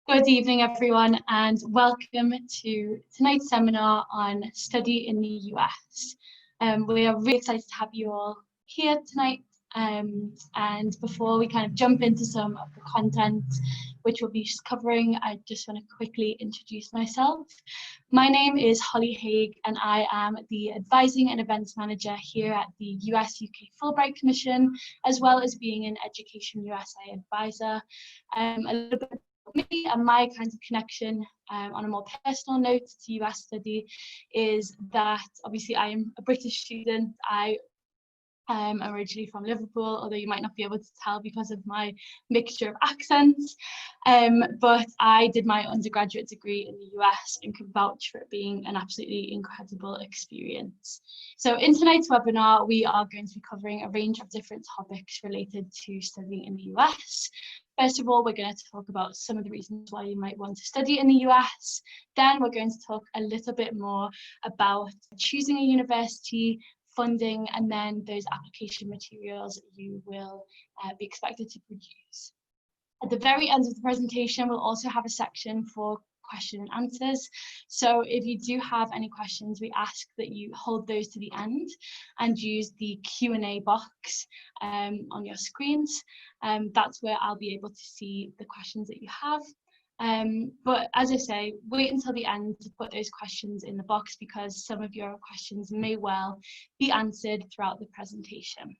Good evening, everyone, and welcome to tonight's seminar on study in the US. We are really excited to have you all here tonight. And before we kind of jump into some of the content which we'll be covering, I just want to quickly introduce myself. My name is Holly Haig, and I am the Advising and Events Manager here at the US-UK Fulbright Commission, as well as being an Education USA advisor. A little bit me and my kind of connection on a more personal note to US study is that obviously I am a British student. I am originally from Liverpool, although you might not be able to tell because of my mixture of accents, but I did my undergraduate degree in the US and can vouch for it being an absolutely incredible experience. So in tonight's webinar, we are going to be covering a range of different topics related to studying in the US. First of all, we're going to talk about some of the reasons why you might want to study in the US. Then we're going to talk a little bit more about choosing a university, funding, and then those application materials you will be expected to produce. At the very end of the presentation, we'll also have a section for question and answers. So if you do have any questions, we ask that you hold those to the end and use the Q&A box on your screens. That's where I'll be able to see the questions that you have. But as I say, wait until the end to put those questions in the box because some of your questions may well be answered throughout the presentation.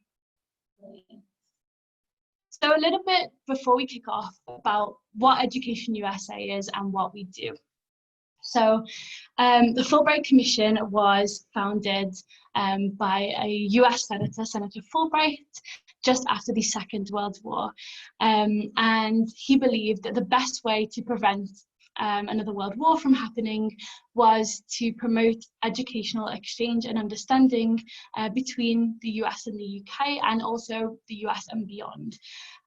So a little bit before we kick off about what Education USA is and what we do. So the Fulbright Commission was founded by a US Senator, Senator Fulbright, just after the Second World War. And he believed that the best way to prevent another world war from happening was to promote educational exchange and understanding between the US and the UK, and also the US and beyond.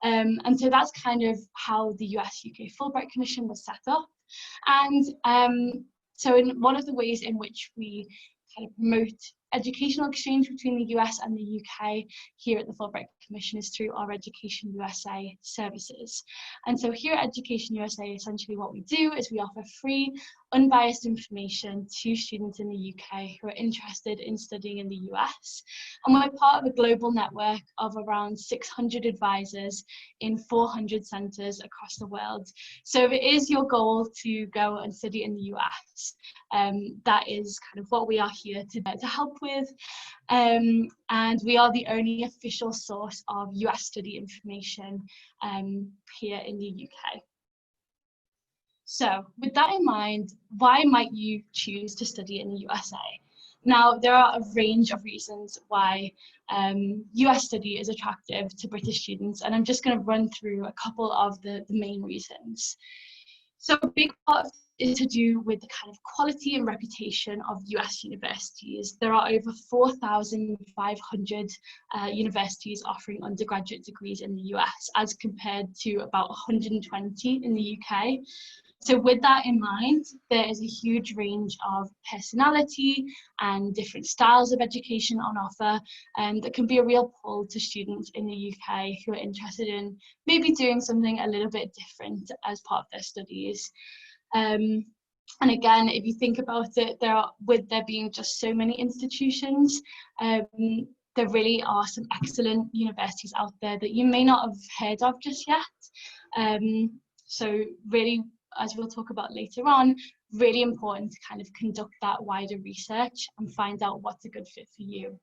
And so that's kind of how the US-UK Fulbright Commission was set up. And so in one of the ways in which we kind of promote educational exchange between the US and the UK here at the Fulbright Commission is through our Education USA services. And so here at Education USA, essentially what we do is we offer free, unbiased information to students in the UK who are interested in studying in the US. And we're part of a global network of around 600 advisors in 400 centres across the world. So if it is your goal to go and study in the US, that is kind of what we are here to help with. And we are the only official source of US study information here in the UK. So with that in mind, why might you choose to study in the USA? Now, there are a range of reasons why US study is attractive to British students, and I'm just going to run through a couple of the main reasons. So a big part of it is to do with the kind of quality and reputation of US universities. There are over 4,500 universities offering undergraduate degrees in the US as compared to about 120 in the UK. So with that in mind, there is a huge range of personality and different styles of education on offer that can be a real pull to students in the UK who are interested in maybe doing something a little bit different as part of their studies. And again, if you think about it, with there being just so many institutions, there really are some excellent universities out there that you may not have heard of just yet. So really, as we'll talk about later on, really important to kind of conduct that wider research and find out what's a good fit for you.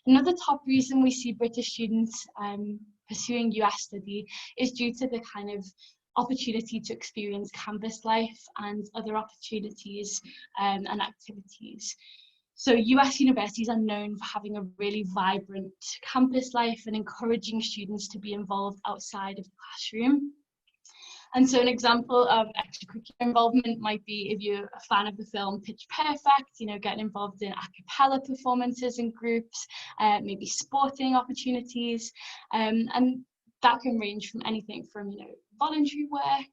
Another top reason we see British students pursuing US study is due to the kind of opportunity to experience campus life and other opportunities and activities. So US universities are known for having a really vibrant campus life and encouraging students to be involved outside of the classroom. And so an example of extracurricular involvement might be if you're a fan of the film Pitch Perfect, you know, getting involved in a cappella performances and groups, maybe sporting opportunities, and that can range from anything from, you know, voluntary work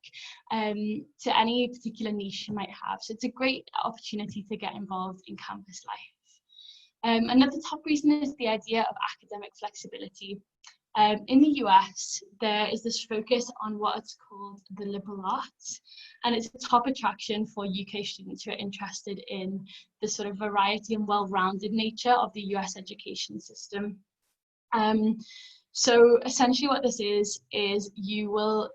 to any particular niche you might have. So it's a great opportunity to get involved in campus life. Another top reason is the idea of academic flexibility. In the US, there is this focus on what's called the liberal arts, and it's a top attraction for UK students who are interested in the sort of variety and well-rounded nature of the US education system. So essentially what this is you will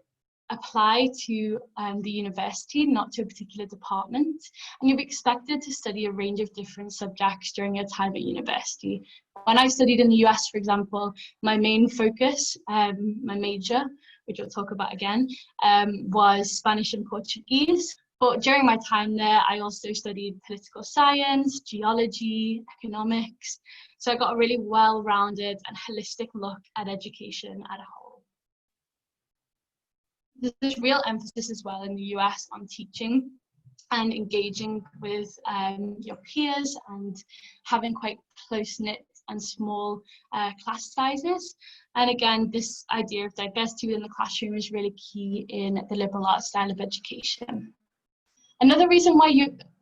apply to the university, not to a particular department, and you'll be expected to study a range of different subjects during your time at university. When I studied in the US, for example, my main focus, my major, which we'll talk about again, was Spanish and Portuguese. But during my time there, I also studied political science, geology, economics. So I got a really well-rounded and holistic look at education as a whole. There's real emphasis as well in the US on teaching and engaging with your peers and having quite close-knit and small class sizes. And again, this idea of diversity within the classroom is really key in the liberal arts style of education. Another reason why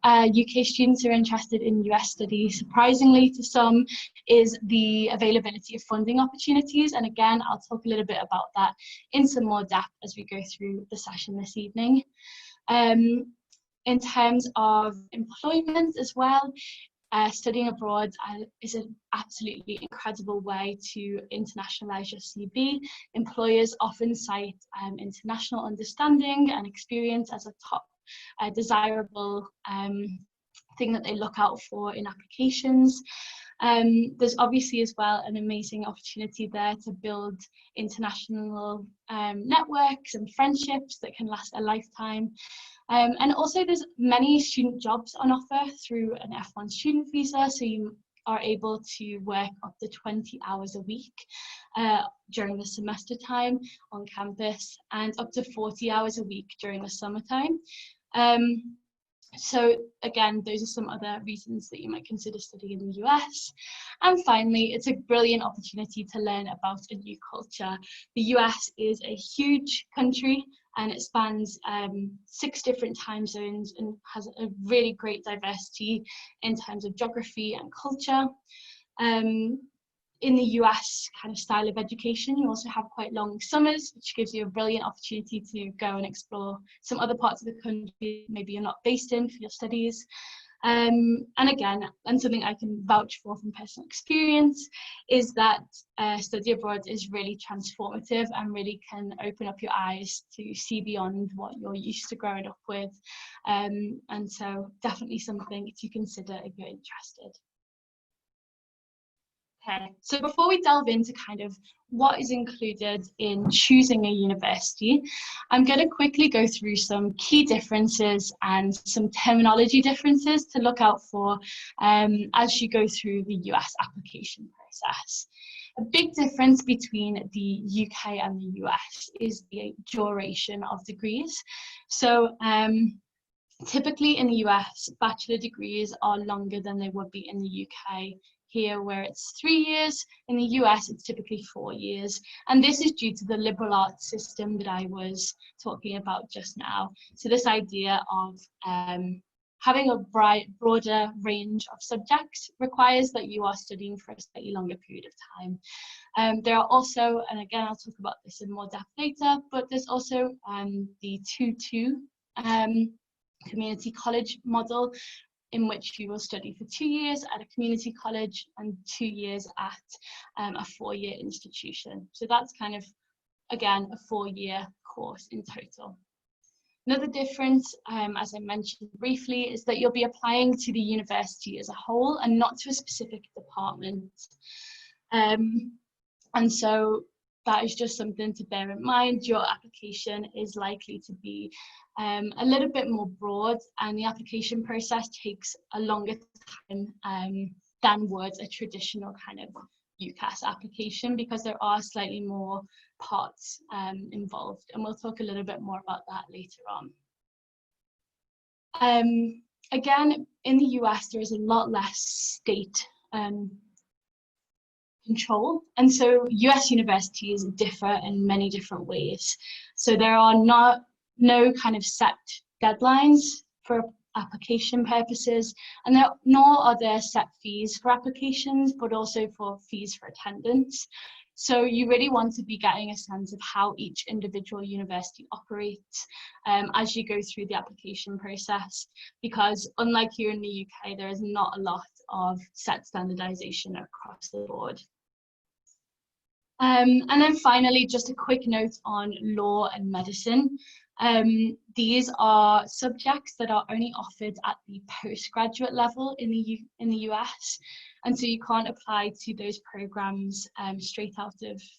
UK students are interested in US studies, surprisingly to some, is the availability of funding opportunities. And again, I'll talk a little bit about that in some more depth as we go through the session this evening. In terms of employment as well, studying abroad is an absolutely incredible way to internationalize your CV. Employers often cite international understanding and experience as a top desirable thing that they look out for in applications. There's obviously as well an amazing opportunity there to build international networks and friendships that can last a lifetime. And also there's many student jobs on offer through an F1 student visa, so you are able to work up to 20 hours a week during the semester time on campus, and up to 40 hours a week during the summertime. So again, those are some other reasons that you might consider studying in the US. And finally, it's a brilliant opportunity to learn about a new culture. The US is a huge country, and it spans 6 different time zones and has a really great diversity in terms of geography and culture. In the US kind of style of education, you also have quite long summers, which gives you a brilliant opportunity to go and explore some other parts of the country maybe you're not based in for your studies. And again, and something I can vouch for from personal experience, is that study abroad is really transformative and really can open up your eyes to see beyond what you're used to growing up with. And so definitely something to consider if you're interested. Okay, so before we delve into kind of what is included in choosing a university, I'm going to quickly go through some key differences and some terminology differences to look out for as you go through the US application process. A big difference between the UK and the US is the duration of degrees. So typically in the US, bachelor degrees are longer than they would be in the UK. Here, where it's 3 years, in the US, it's typically 4 years. And this is due to the liberal arts system that I was talking about just now. So this idea of having a broader range of subjects requires that you are studying for a slightly longer period of time. There are also, and again, I'll talk about this in more depth later, but there's also the 2-2 community college model, in which you will study for 2 years at a community college and 2 years at a 4-year institution. So that's kind of, again, a 4-year course in total. Another difference, as I mentioned briefly, is that you'll be applying to the university as a whole and not to a specific department. And so that is just something to bear in mind. Your application is likely to be a little bit more broad, and the application process takes a longer time than would a traditional kind of UCAS application, because there are slightly more parts involved, and we'll talk a little bit more about that later on. Again, in the US, there is a lot less state control, and so US universities differ in many different ways. So there are no kind of set deadlines for application purposes, and nor are there set fees for applications, but also for fees for attendance. So you really want to be getting a sense of how each individual university operates as you go through the application process, because unlike here in the UK, there is not a lot of set standardization across the board. And then finally, just a quick note on law and medicine. These are subjects that are only offered at the postgraduate level in the US, and so you can't apply to those programs straight out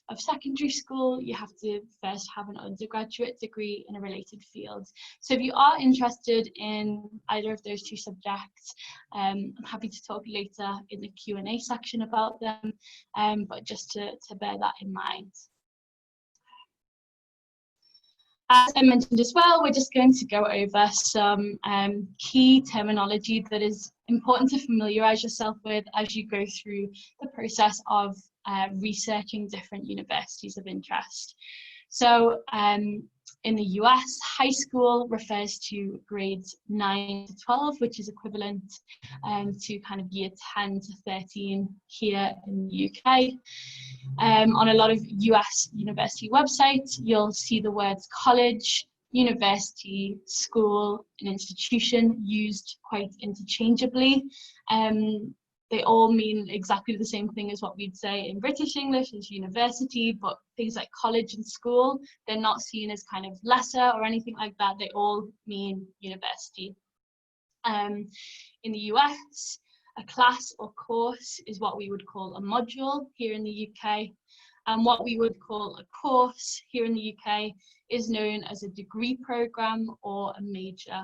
of secondary school. You have to first have an undergraduate degree in a related field. So if you are interested in either of those two subjects, I'm happy to talk later in the Q&A section about them, but just to bear that in mind. As I mentioned as well, we're just going to go over some key terminology that is important to familiarise yourself with as you go through the process of researching different universities of interest. So in the US, high school refers to grades 9 to 12, which is equivalent to kind of year 10 to 13 here in the UK. On a lot of US university websites, you'll see the words college, university, school, and institution used quite interchangeably. They all mean exactly the same thing as what we'd say in British English as university, but things like college and school, they're not seen as kind of lesser or anything like that. They all mean university. In the US, a class or course is what we would call a module here in the UK. And what we would call a course here in the UK is known as a degree programme or a major.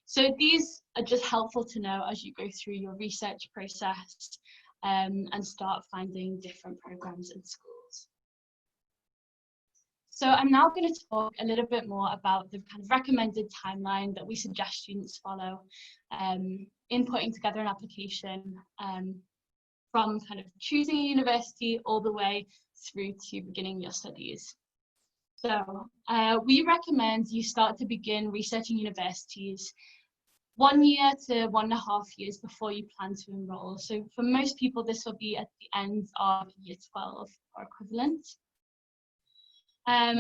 So these are just helpful to know as you go through your research process and start finding different programmes and schools. So I'm now going to talk a little bit more about the kind of recommended timeline that we suggest students follow in putting together an application from kind of choosing a university all the way through to beginning your studies. So we recommend you start to begin researching universities 1 year to 1.5 years before you plan to enroll. So for most people, this will be at the end of year 12 or equivalent.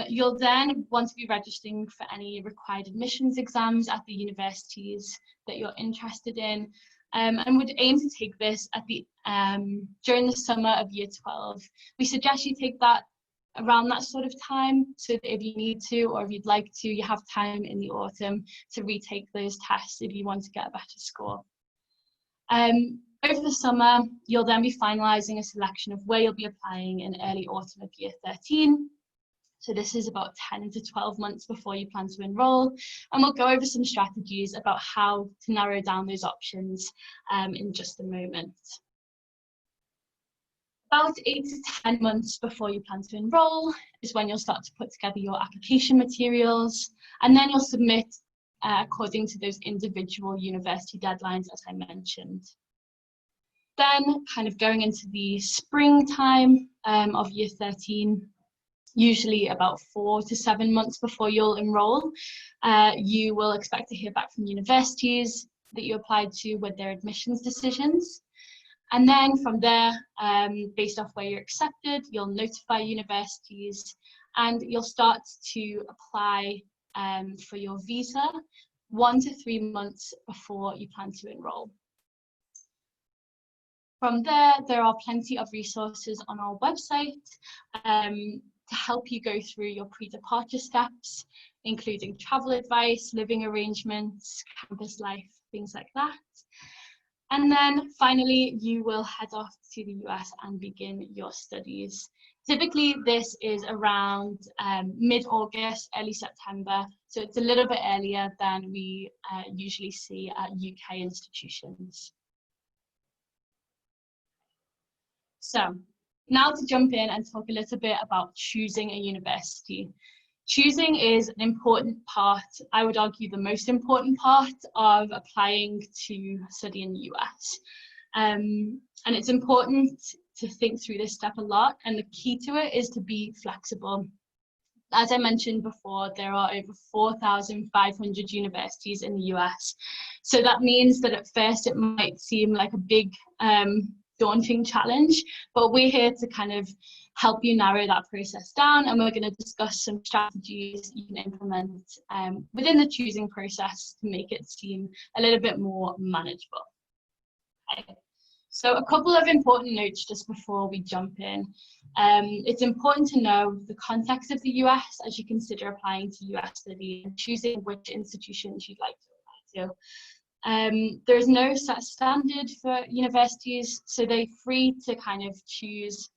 You'll then want to be registering for any required admissions exams at the universities that you're interested in, and would aim to take this at the during the summer of year 12. We suggest you take that around that sort of time, so that if you need to or if you'd like to, you have time in the autumn to retake those tests if you want to get a better score. Over the summer, you'll then be finalising a selection of where you'll be applying in early autumn of year 13. So this is about 10 to 12 months before you plan to enroll, and we'll go over some strategies about how to narrow down those options in just a moment. About 8 to 10 months before you plan to enroll is when you'll start to put together your application materials, and then you'll submit according to those individual university deadlines, as I mentioned. Then, kind of going into the springtime of year 13, usually about 4 to 7 months before you'll enroll, you will expect to hear back from universities that you applied to with their admissions decisions. And then from there, based off where you're accepted, you'll notify universities and you'll start to apply for your visa 1 to 3 months before you plan to enroll. From there are plenty of resources on our website to help you go through your pre-departure steps, including travel advice, living arrangements, campus life, things like that. And then finally, you will head off to the US and begin your studies. Typically, this is around mid-August, early September, so it's a little bit earlier than we usually see at UK institutions. So now to jump in and talk a little bit about choosing a university. Choosing is an important part, I would argue the most important part of applying to study in the US. And it's important to think through this step a lot, and the key to it is to be flexible. As I mentioned before, there are over 4,500 universities in the US. So that means that at first it might seem like a big daunting challenge, but we're here to kind of help you narrow that process down, and we're going to discuss some strategies you can implement within the choosing process to make it seem a little bit more manageable. Okay. So a couple of important notes just before we jump in. It's important to know the context of the US as you consider applying to US study and choosing which institutions you'd like to apply to. There's no set standard for universities, so they're free to kind of choose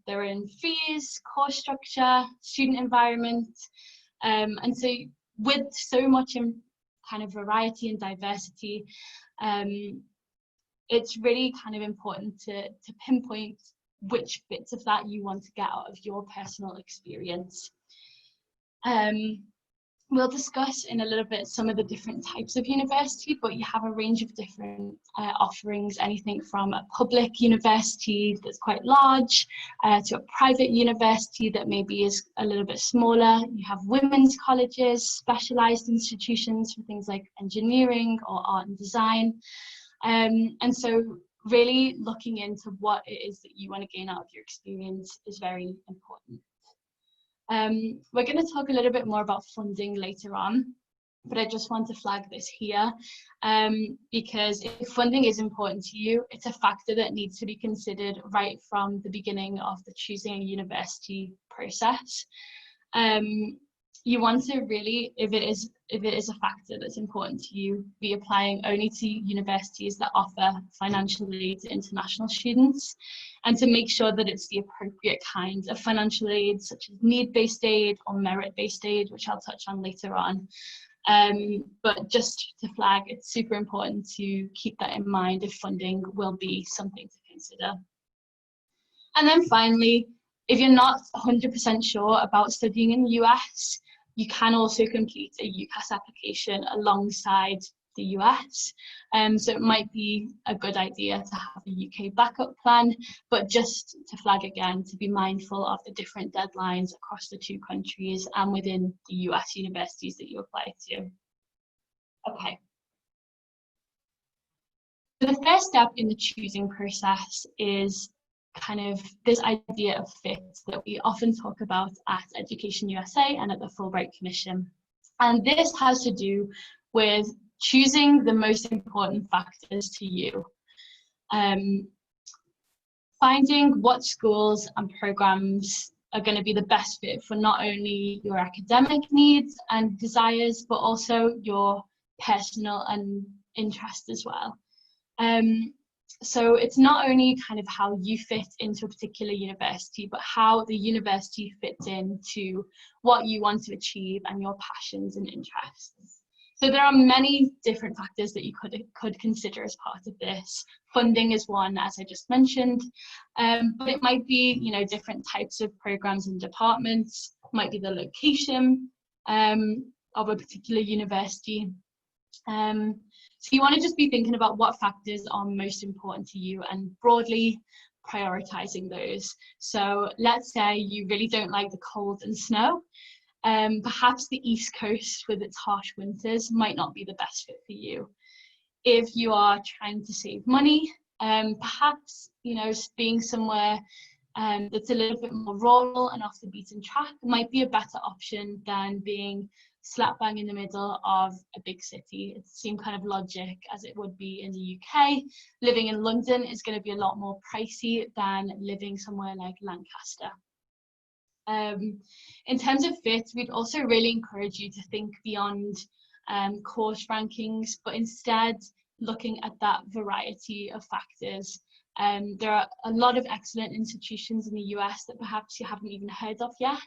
their own fees, course structure, student environment. And so with so much in kind of variety and diversity, it's really kind of important to pinpoint which bits of that you want to get out of your personal experience. We'll discuss in a little bit some of the different types of university, but you have a range of different offerings, anything from a public university that's quite large to a private university that maybe is a little bit smaller. You have women's colleges, specialized institutions for things like engineering or art and design. And so really looking into what it is that you want to gain out of your experience is very important. We're going to talk a little bit more about funding later on, but I just want to flag this here because if funding is important to you, it's a factor that needs to be considered right from the beginning of the choosing a university process. You want to really, if it is a factor that's important to you, be applying only to universities that offer financial aid to international students, and to make sure that it's the appropriate kind of financial aid, such as need-based aid or merit-based aid, which I'll touch on later on. But just to flag, it's super important to keep that in mind if funding will be something to consider. And then finally, if you're not 100% sure about studying in the US, you can also complete a UCAS application alongside the US. So it might be a good idea to have a UK backup plan, but just to flag again, to be mindful of the different deadlines across the two countries and within the US universities that you apply to. Okay. So the first step in the choosing process is kind of this idea of fit that we often talk about at Education USA and at the Fulbright Commission. And this has to do with choosing the most important factors to you. Finding what schools and programs are going to be the best fit for not only your academic needs and desires, but also your personal and interest as well. So it's not only kind of how you fit into a particular university, but how the university fits into what you want to achieve and your passions and interests. So there are many different factors that you could consider as part of this. Funding is one, as I just mentioned, but it might be, you know, different types of programs and departments. It might be the location of a particular university. So you want to just be thinking about what factors are most important to you and broadly prioritizing those. So let's say you really don't like the cold and snow. Perhaps the East Coast with its harsh winters might not be the best fit for you. If you are trying to save money, perhaps, you know, being somewhere that's a little bit more rural and off the beaten track might be a better option than being slap bang in the middle of a big city. It's the same kind of logic as it would be in the UK. Living in London is going to be a lot more pricey than living somewhere like Lancaster. In terms of fit, we'd also really encourage you to think beyond course rankings, but instead looking at that variety of factors. There are a lot of excellent institutions in the US that perhaps you haven't even heard of yet.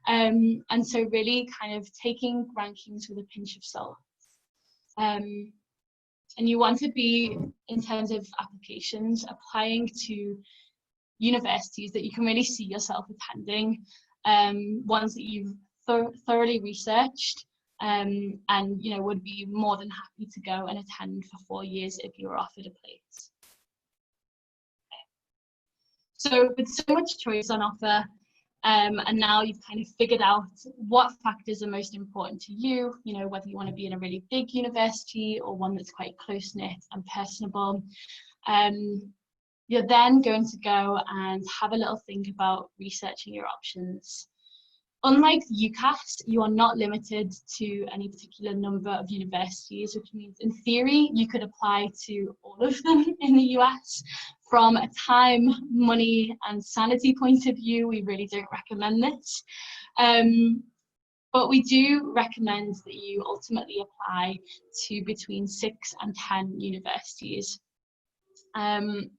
And so really kind of taking rankings with a pinch of salt. And you want to be, in terms of applications, applying to universities that you can really see yourself attending, ones that you've thoroughly researched, and you know, would be more than happy to go and attend for 4 years if you were offered a place. So with so much choice on offer, and now you've kind of figured out what factors are most important to you, you know, whether you want to be in a really big university or one that's quite close-knit and personable. You're then going to go and have a little think about researching your options. Unlike UCAS, you are not limited to any particular number of universities, which means in theory, you could apply to all of them in the US. From a time, money, and sanity point of view, we really don't recommend this. But we do recommend that you ultimately apply to between 6 and 10 universities. To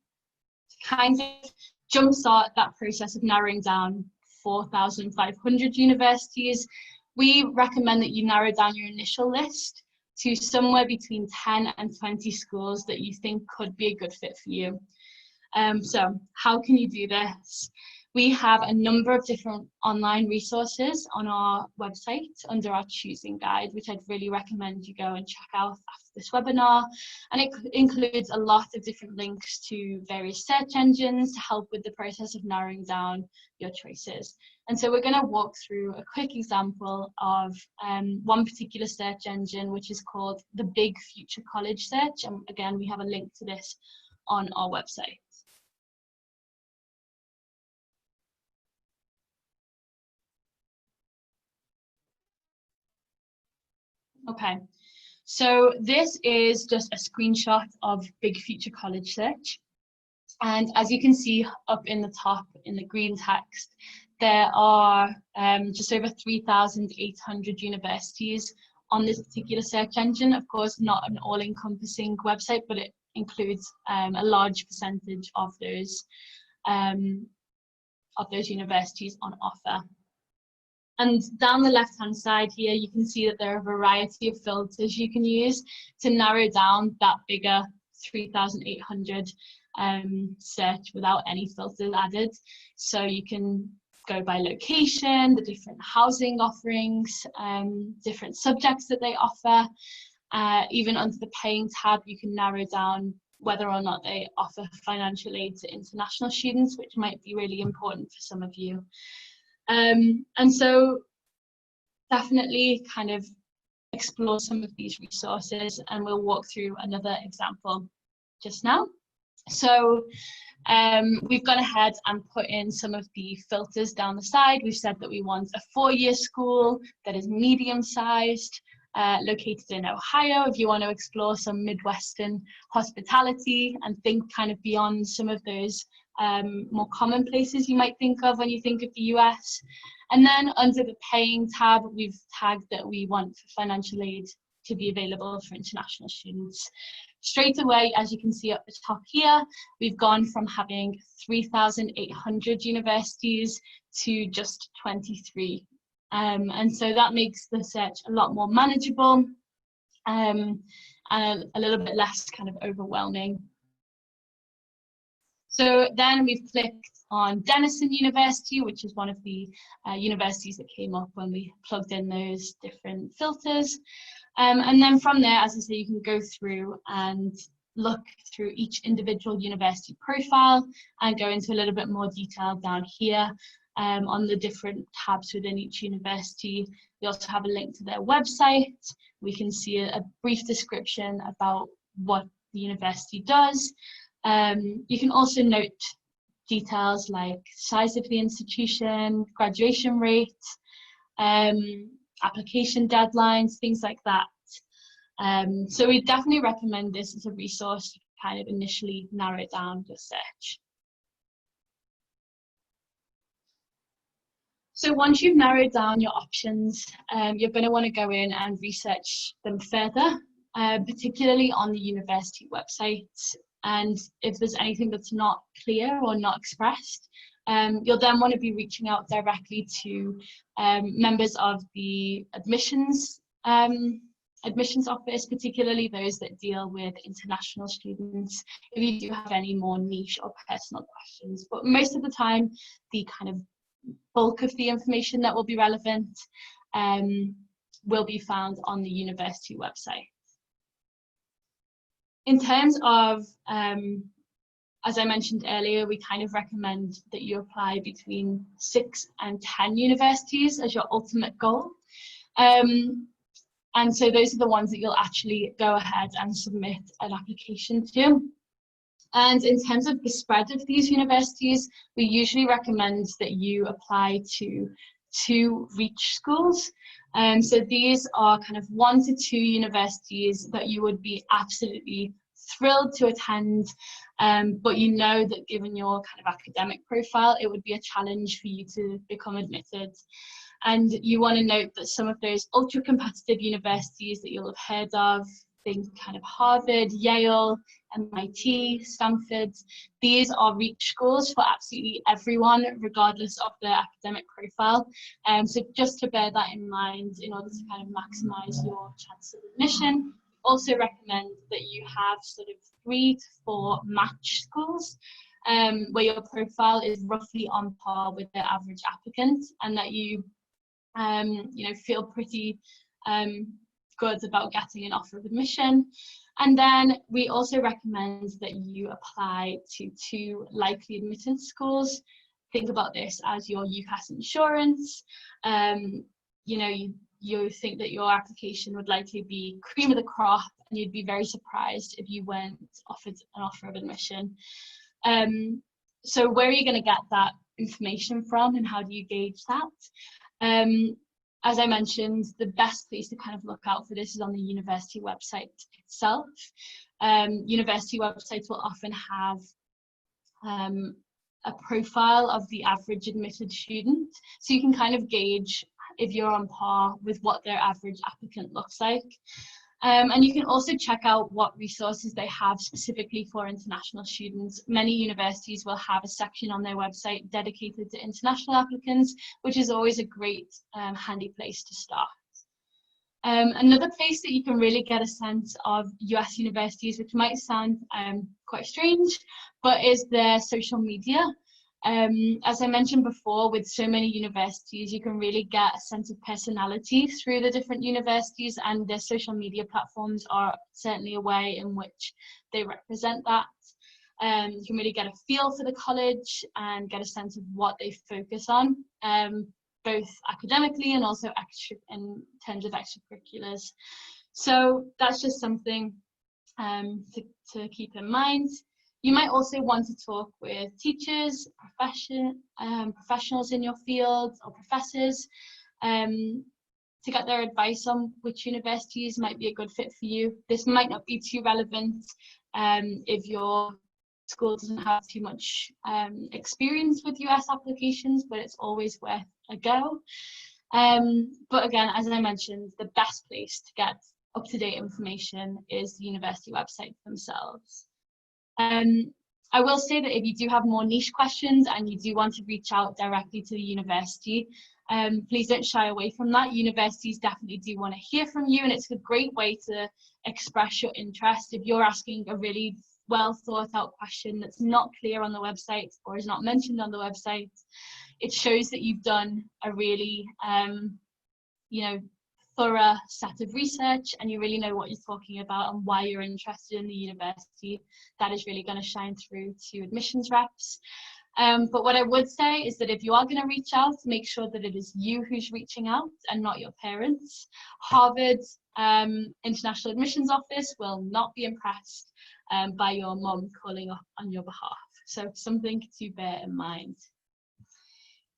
kind of jumpstart that process of narrowing down 4,500 universities, we recommend that you narrow down your initial list to somewhere between 10 and 20 schools that you think could be a good fit for you. So how can you do this? We have a number of different online resources on our website under our choosing guide, which I'd really recommend you go and check out after this webinar. And it includes a lot of different links to various search engines to help with the process of narrowing down your choices. And so we're going to walk through a quick example of one particular search engine, which is called the Big Future College Search. And again, we have a link to this on our website. Okay, so this is just a screenshot of Big Future College Search. And as you can see up in the top in the green text, there are just over 3,800 universities on this particular search engine. Of course, not an all-encompassing website, but it includes a large percentage of those universities on offer. And down the left-hand side here, you can see that there are a variety of filters you can use to narrow down that bigger 3,800 search without any filters added. So you can go by location, the different housing offerings, different subjects that they offer. Even under the paying tab, you can narrow down whether or not they offer financial aid to international students, which might be really important for some of you. And so definitely kind of explore some of these resources, and we'll walk through another example just now. So we've gone ahead and put in some of the filters down the side. We've said that we want a 4-year school that is medium-sized, located in Ohio, if you want to explore some Midwestern hospitality and think kind of beyond some of those more common places you might think of when you think of the US. And then under the paying tab, we've tagged that we want financial aid to be available for international students. Straight away, as you can see up the top here, we've gone from having 3,800 universities to just 23. And so that makes the search a lot more manageable and a little bit less kind of overwhelming. So then we've clicked on Denison University, which is one of the universities that came up when we plugged in those different filters. And then from there, as I say, you can go through and look through each individual university profile and go into a little bit more detail down here on the different tabs within each university. We also have a link to their website. We can see a brief description about what the university does. You can also note details like size of the institution, graduation rate, application deadlines, things like that. So we definitely recommend this as a resource to kind of initially narrow down your search. So once you've narrowed down your options, you're going to want to go in and research them further, particularly on the university website. And if there's anything that's not clear or not expressed, you'll then want to be reaching out directly to members of the admissions office, particularly those that deal with international students, if you do have any more niche or personal questions. But most of the time, the kind of bulk of the information that will be relevant will be found on the university website. In terms of, as I mentioned earlier, we kind of recommend that you apply between 6 and 10 universities as your ultimate goal. And so those are the ones that you'll actually go ahead and submit an application to. And in terms of the spread of these universities, we usually recommend that you apply to 2 reach schools. So these are kind of 1 to 2 universities that you would be absolutely thrilled to attend, but you know that given your kind of academic profile, it would be a challenge for you to become admitted. And you want to note that some of those ultra competitive universities that you'll have heard of, think kind of Harvard, Yale, MIT, Stanford, these are reach schools for absolutely everyone, regardless of their academic profile. So just to bear that in mind in order to kind of maximize your chance of admission. Also recommend that you have sort of 3 to 4 match schools where your profile is roughly on par with the average applicant, and that you feel pretty good about getting an offer of admission. And then we also recommend that you apply to 2 likely admittance schools. Think about this as your UCAS insurance. You think that your application would likely be cream of the crop, and you'd be very surprised if you weren't offered an offer of admission. So where are you going to get that information from, and how do you gauge that? As I mentioned, the best place to kind of look out for this is on the university website itself. University websites will often have a profile of the average admitted student, so you can kind of gauge if you're on par with what their average applicant looks like. And you can also check out what resources they have specifically for international students. Many universities will have a section on their website dedicated to international applicants, which is always a great handy place to start. Another place that you can really get a sense of US universities, which might sound quite strange, but is their social media. As I mentioned before, with so many universities, you can really get a sense of personality through the different universities, and their social media platforms are certainly a way in which they represent that. You can really get a feel for the college and get a sense of what they focus on, both academically and also in terms of extracurriculars. So that's just something to keep in mind. You might also want to talk with teachers, professionals in your field, or professors to get their advice on which universities might be a good fit for you. This might not be too relevant if your school doesn't have too much experience with US applications, but it's always worth a go. But again, as I mentioned, the best place to get up-to-date information is the university website themselves. I will say that if you do have more niche questions and you do want to reach out directly to the university, please don't shy away from that. Universities definitely do want to hear from you, and it's a great way to express your interest. If you're asking a really well thought out question that's not clear on the website or is not mentioned on the website, it shows that you've done a really thorough set of research, and you really know what you're talking about and why you're interested in the university. That is really going to shine through to admissions reps. But what I would say is that if you are going to reach out, make sure that it is you who's reaching out and not your parents. Harvard's International Admissions Office will not be impressed by your mum calling up on your behalf. So something to bear in mind.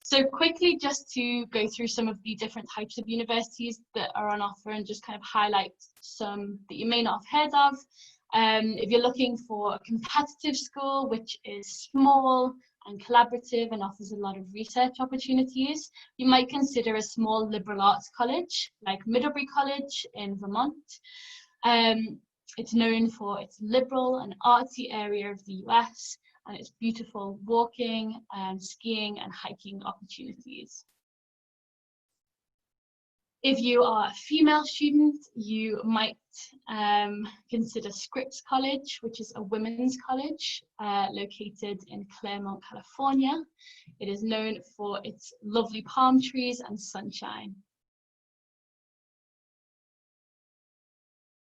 So quickly, just to go through some of the different types of universities that are on offer and just kind of highlight some that you may not have heard of. If you're looking for a competitive school, which is small and collaborative and offers a lot of research opportunities, you might consider a small liberal arts college like Middlebury College in Vermont. It's known for its liberal and artsy area of the US, and its beautiful walking, skiing and hiking opportunities. If you are a female student, you might consider Scripps College, which is a women's college located in Claremont, California. It is known for its lovely palm trees and sunshine.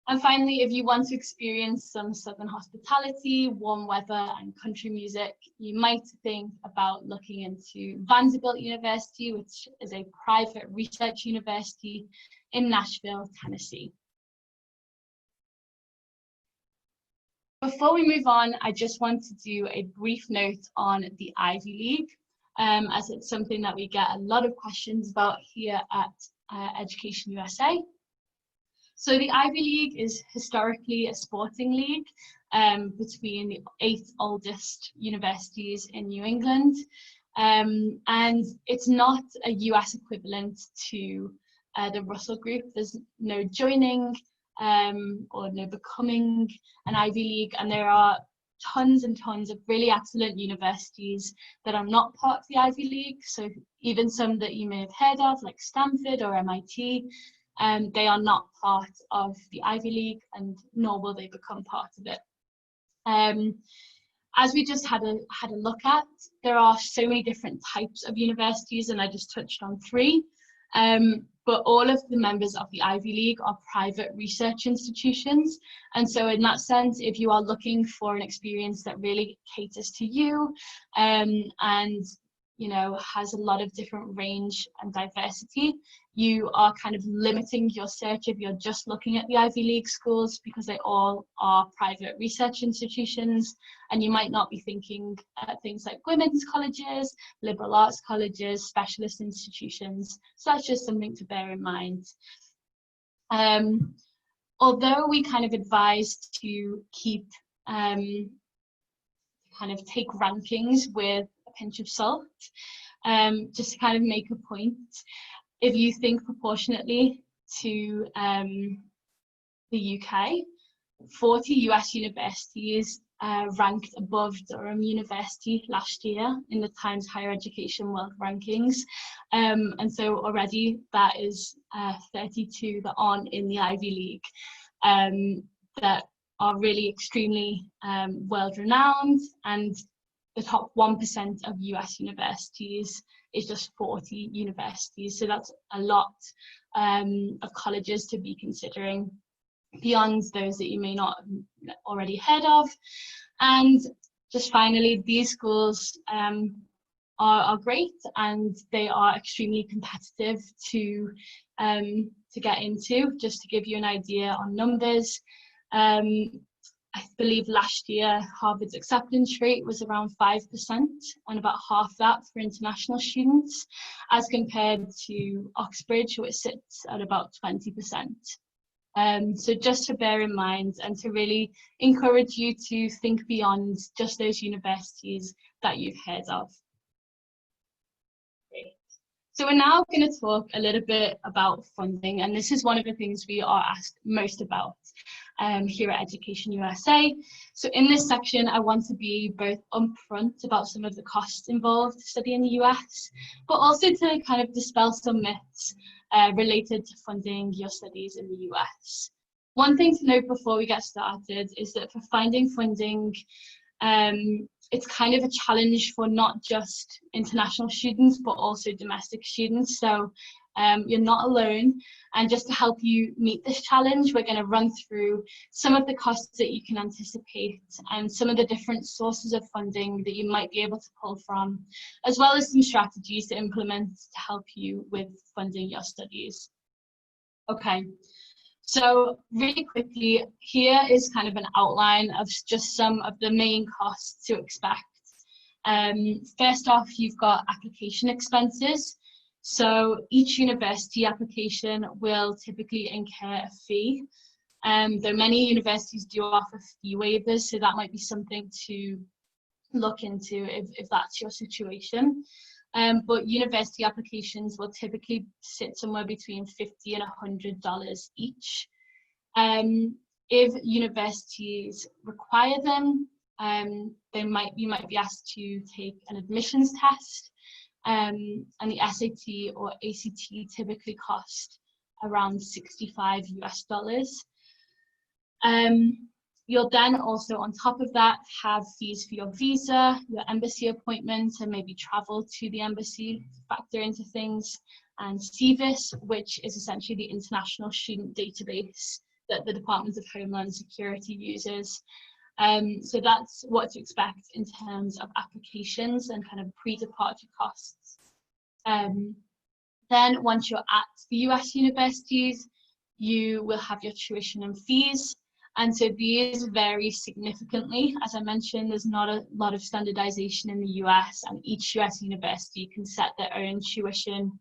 And finally, if you want to experience some Southern hospitality, warm weather and country music, you might think about looking into Vanderbilt University, which is a private research university in Nashville, Tennessee. Before we move on, I just want to do a brief note on the Ivy League, as it's something that we get a lot of questions about here at Education USA. So the Ivy League is historically a sporting league between the 8 oldest universities in New England. And it's not a US equivalent to the Russell Group. There's no joining or no becoming an Ivy League, and there are tons and tons of really excellent universities that are not part of the Ivy League. So even some that you may have heard of, like Stanford or MIT, they are not part of the Ivy League, and nor will they become part of it. As we just had a look at, there are so many different types of universities, and I just touched on 3. But all of the members of the Ivy League are private research institutions. And so in that sense, if you are looking for an experience that really caters to you and has a lot of different range and diversity, you are kind of limiting your search if you're just looking at the Ivy League schools, because they all are private research institutions, and you might not be thinking things like women's colleges, liberal arts colleges, specialist institutions. So that's just something to bear in mind. Although we kind of advise to keep take rankings with a pinch of salt, just to kind of make a point. If you think proportionately to the UK, 40 US universities ranked above Durham University last year in the Times Higher Education World Rankings. And so already that is 32 that aren't in the Ivy League, that are really extremely world-renowned, and the top 1% of US universities is just 40 universities. So that's a lot of colleges to be considering, beyond those that you may not have already heard of. And just finally, these schools are great, and they are extremely competitive to get into. Just to give you an idea on numbers, I believe last year Harvard's acceptance rate was around 5%, and about half that for international students, as compared to Oxbridge, which sits at about 20%. So just to bear in mind, and to really encourage you to think beyond just those universities that you've heard of. Great. So we're now going to talk a little bit about funding, and this is one of the things we are asked most about here at Education USA. So in this section, I want to be both upfront about some of the costs involved to study in the US, but also to kind of dispel some myths related to funding your studies in the US. One thing to note before we get started is that for finding funding, it's kind of a challenge for not just international students, but also domestic students. So you're not alone. And just to help you meet this challenge, we're going to run through some of the costs that you can anticipate and some of the different sources of funding that you might be able to pull from, as well as some strategies to implement to help you with funding your studies. Okay. So really quickly, here is kind of an outline of just some of the main costs to expect. First off, you've got application expenses. So each university application will typically incur a fee. Though many universities do offer fee waivers, so that might be something to look into if that's your situation. But university applications will typically sit somewhere between $50 and $100 each. If universities require them, you might be asked to take an admissions test, and the SAT or ACT typically cost around $65 US. You'll then also, on top of that, have fees for your visa, your embassy appointment, and maybe travel to the embassy to factor into things, and CVIS, which is essentially the international student database that the Department of Homeland Security uses. So that's what to expect in terms of applications and kind of pre-departure costs. Then once you're at the US universities, you will have your tuition and fees. And so these vary significantly. As I mentioned, there's not a lot of standardization in the US, and each US university can set their own tuition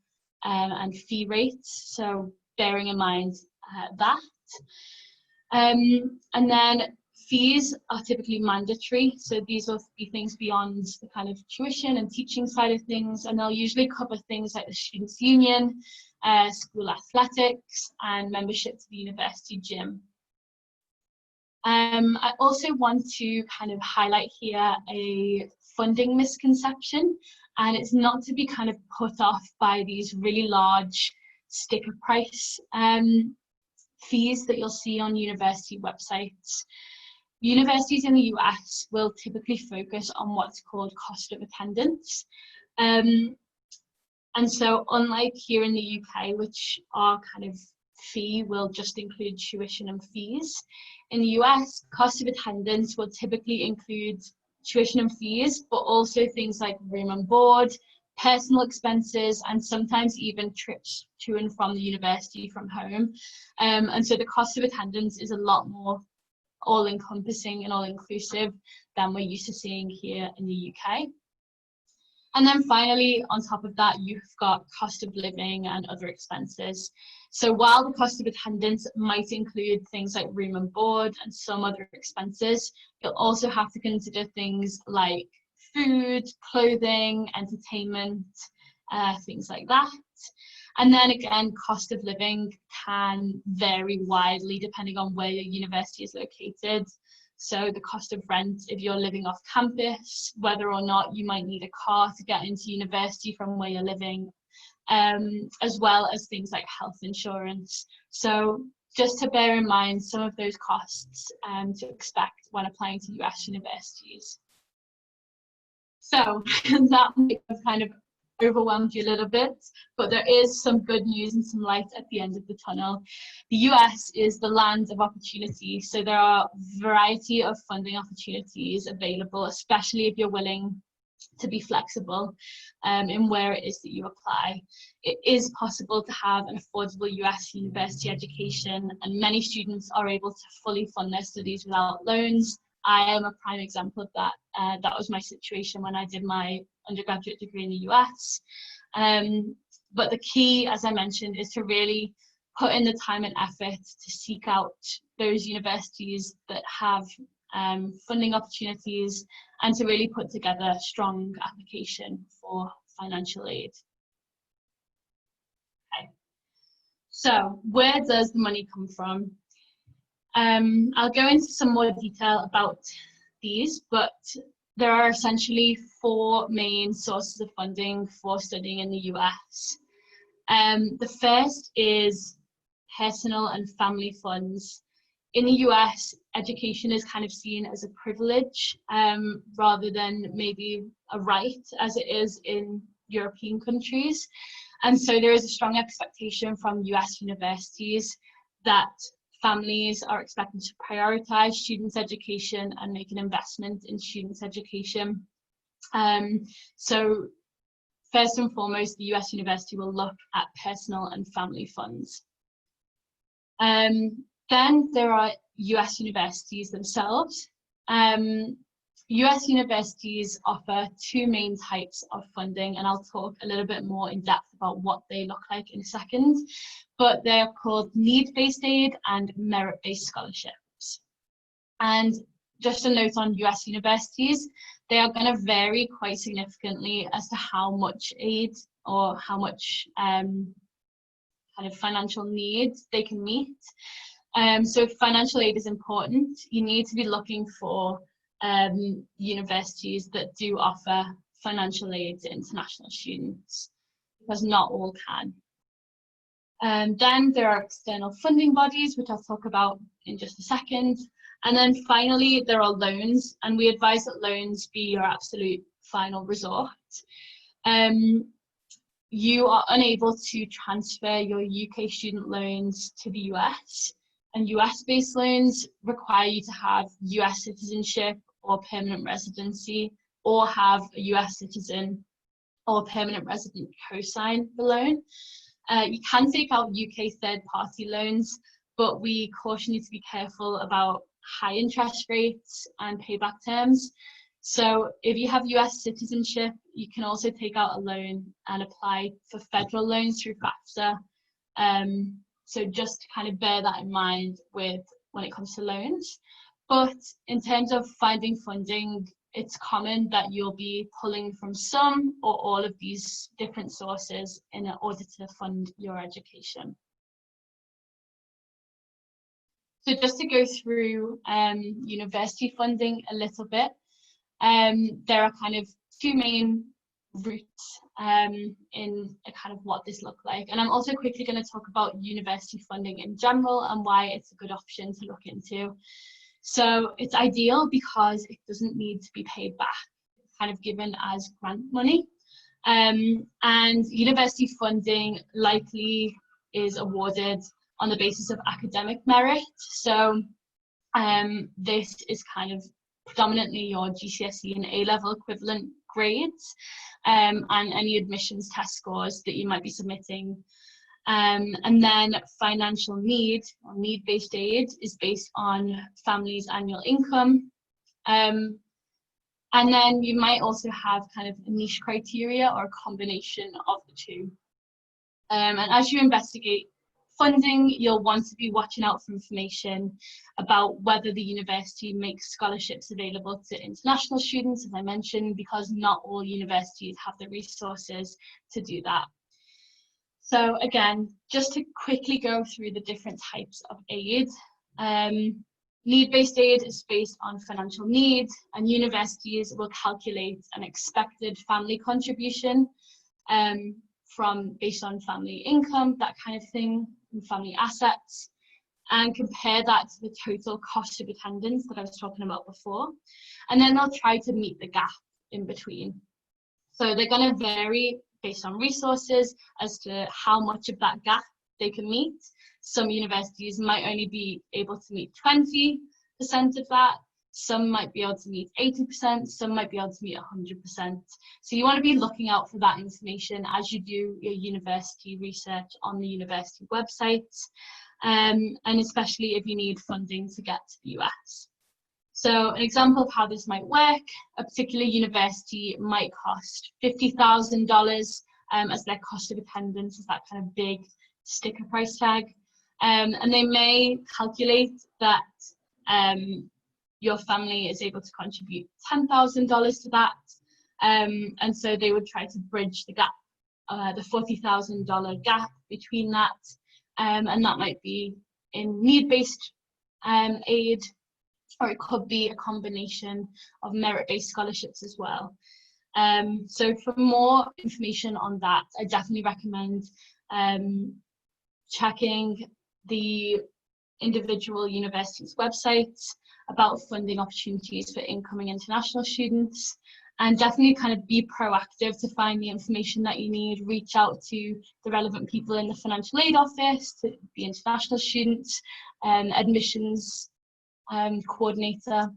and fee rates. So bearing in mind that. And then fees are typically mandatory. So these will be things beyond the kind of tuition and teaching side of things. And they'll usually cover things like the students' union, school athletics, and membership to the university gym. I also want to kind of highlight here a funding misconception, and it's not to be kind of put off by these really large sticker price fees that you'll see on university websites. Universities in the US will typically focus on what's called cost of attendance. And so unlike here in the UK, which our kind of fee will just include tuition and fees, in the US, cost of attendance will typically include tuition and fees, but also things like room and board, personal expenses, and sometimes even trips to and from the university from home. And so the cost of attendance is a lot more all-encompassing and all-inclusive than we're used to seeing here in the UK. And then finally, on top of that, you've got cost of living and other expenses. So while the cost of attendance might include things like room and board and some other expenses, you'll also have to consider things like food, clothing, entertainment, things like that. And then again, cost of living can vary widely depending on where your university is located. So the cost of rent if you're living off campus, whether or not you might need a car to get into university from where you're living, as well as things like health insurance. So just to bear in mind some of those costs to expect when applying to US universities. So that might have kind of overwhelmed you a little bit, but there is some good news and some light at the end of the tunnel. The US is the land of opportunity, so there are a variety of funding opportunities available, especially if you're willing to be flexible in where it is that you apply. It is possible to have an affordable US university education, and many students are able to fully fund their studies without loans. I am a prime example of that. That was my situation when I did my undergraduate degree in the US. But the key, as I mentioned, is to really put in the time and effort to seek out those universities that have funding opportunities and to really put together a strong application for financial aid. Okay. So where does the money come from? I'll go into some more detail about these, but there are essentially four main sources of funding for studying in the US. The first is personal and family funds. In the US, education is kind of seen as a privilege rather than maybe a right as it is in European countries. And so there is a strong expectation from US universities that families are expected to prioritize students' education and make an investment in students' education. So first and foremost, the US university will look at personal and family funds. Then there are US universities themselves. US universities offer two main types of funding, and I'll talk a little bit more in depth about what they look like in a second, but they're called need-based aid and merit-based scholarships. And just a note on US universities, they are going to vary quite significantly as to how much aid or how much kind of financial needs they can meet. So if financial aid is important, you need to be looking for universities that do offer financial aid to international students, because not all can. Then there are external funding bodies, which I'll talk about in just a second. And then finally, there are loans, and we advise that loans be your absolute final resort. You are unable to transfer your UK student loans to the US, and US-based loans require you to have US citizenship or permanent residency, or have a US citizen or permanent resident co-sign the loan. You can take out UK third-party loans, but we caution you to be careful about high interest rates and payback terms. So if you have US citizenship, you can also take out a loan and apply for federal loans through FAFSA. So just kind of bear that in mind with when it comes to loans. But in terms of finding funding, it's common that you'll be pulling from some or all of these different sources in order to fund your education. So just to go through university funding a little bit, there are kind of two main routes in a kind of what this looks like. And I'm also quickly going to talk about university funding in general and why it's a good option to look into. So it's ideal because it doesn't need to be paid back. It's kind of given as grant money. And university funding likely is awarded on the basis of academic merit. So this is kind of predominantly your GCSE and A-level equivalent grades and any admissions test scores that you might be submitting. And then financial need or need-based aid is based on family's annual income. And then you might also have kind of a niche criteria or a combination of the two. And as you investigate funding, you'll want to be watching out for information about whether the university makes scholarships available to international students, as I mentioned, because not all universities have the resources to do that. So again, just to quickly go through the different types of aid. Need-based aid is based on financial need, and universities will calculate an expected family contribution based on family income, that kind of thing, and family assets, and compare that to the total cost of attendance that I was talking about before. And then they'll try to meet the gap in between. So they're going to vary based on resources as to how much of that gap they can meet. Some universities might only be able to meet 20% of that. Some might be able to meet 80%, some might be able to meet 100%. So you want to be looking out for that information as you do your university research on the university website, and especially if you need funding to get to the US. So an example of how this might work, a particular university might cost $50,000 as their cost of attendance, is that kind of big sticker price tag. And they may calculate that your family is able to contribute $10,000 to that. And so they would try to bridge the gap, the $40,000 gap between that. And that might be in need-based aid, or it could be a combination of merit-based scholarships as well. So for more information on that, I definitely recommend checking the individual universities' websites about funding opportunities for incoming international students, and definitely kind of be proactive to find the information that you need. Reach out to the relevant people in the financial aid office, to the international students, admissions coordinator.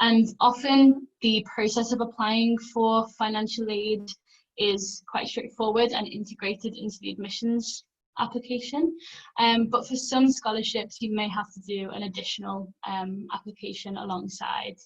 And often the process of applying for financial aid is quite straightforward and integrated into the admissions application. But for some scholarships, you may have to do an additional application alongside.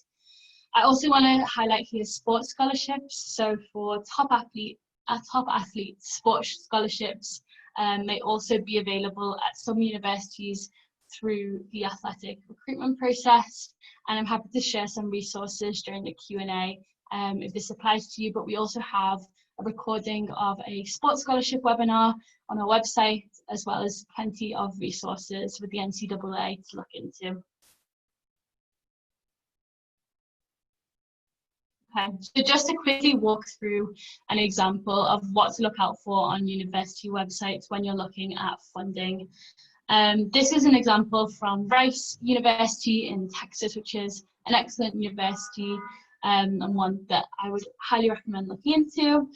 I also want to highlight here sports scholarships. So for top athletes, sports scholarships may also be available at some universities through the athletic recruitment process. And I'm happy to share some resources during the Q&A if this applies to you, but we also have a recording of a sports scholarship webinar on our website, as well as plenty of resources with the NCAA to look into. Okay, so just to quickly walk through an example of what to look out for on university websites when you're looking at funding. This is an example from Rice University in Texas, which is an excellent university and one that I would highly recommend looking into.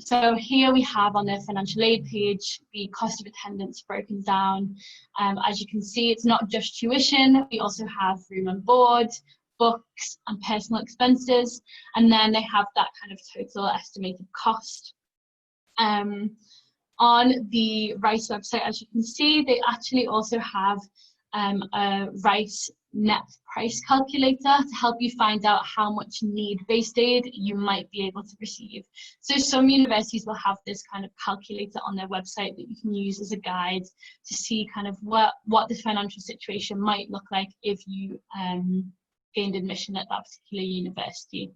So here we have on their financial aid page the cost of attendance broken down. As you can see, it's not just tuition, we also have room and board, books and personal expenses, and then they have that kind of total estimated cost. On the Rice website, as you can see, they actually also have a Rice net price calculator to help you find out how much need-based aid you might be able to receive. So some universities will have this kind of calculator on their website that you can use as a guide to see kind of what the financial situation might look like if you gained admission at that particular university.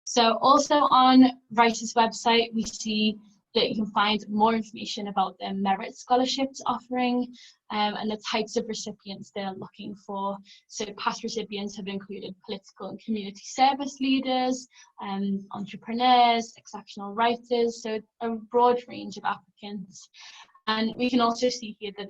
So also on Rice's website, we see that you can find more information about their merit scholarships offering and the types of recipients they're looking for. So past recipients have included political and community service leaders, entrepreneurs, exceptional writers, so a broad range of applicants. And we can also see here that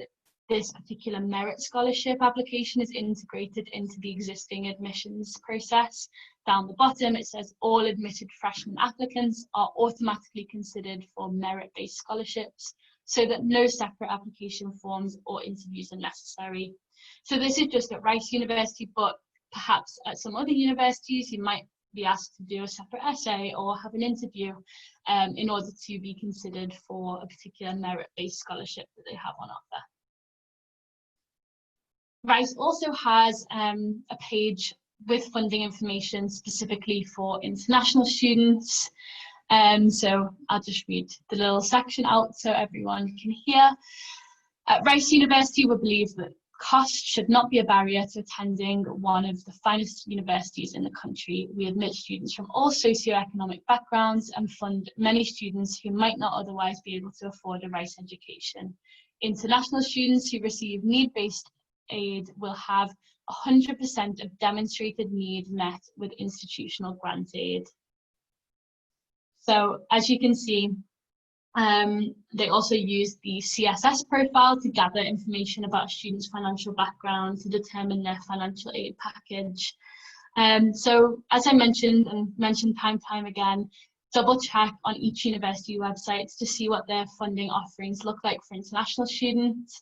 this particular merit scholarship application is integrated into the existing admissions process. Down the bottom, it says all admitted freshman applicants are automatically considered for merit-based scholarships, so that no separate application forms or interviews are necessary. So this is just at Rice University, but perhaps at some other universities, you might be asked to do a separate essay or have an interview in order to be considered for a particular merit-based scholarship that they have on offer. Rice also has a page with funding information specifically for international students. So I'll just read the little section out so everyone can hear. At Rice University, we believe that cost should not be a barrier to attending one of the finest universities in the country. We admit students from all socioeconomic backgrounds and fund many students who might not otherwise be able to afford a Rice education. International students who receive need-based aid will have 100% of demonstrated need met with institutional grant aid. So as you can see, they also use the CSS profile to gather information about a student's financial background to determine their financial aid package. So as I mentioned time again, double check on each university website to see what their funding offerings look like for international students.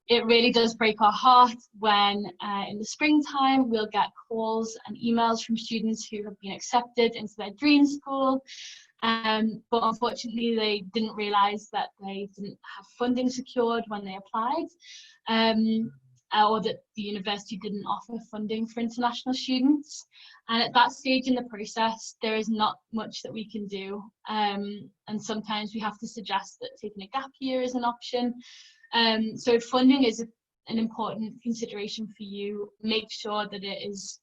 It really does break our heart when in the springtime we'll get calls and emails from students who have been accepted into their dream school, but unfortunately they didn't realise that they didn't have funding secured when they applied, or that the university didn't offer funding for international students. And at that stage in the process, there is not much that we can do, and sometimes we have to suggest that taking a gap year is an option. So if funding is an important consideration for you, make sure that it is,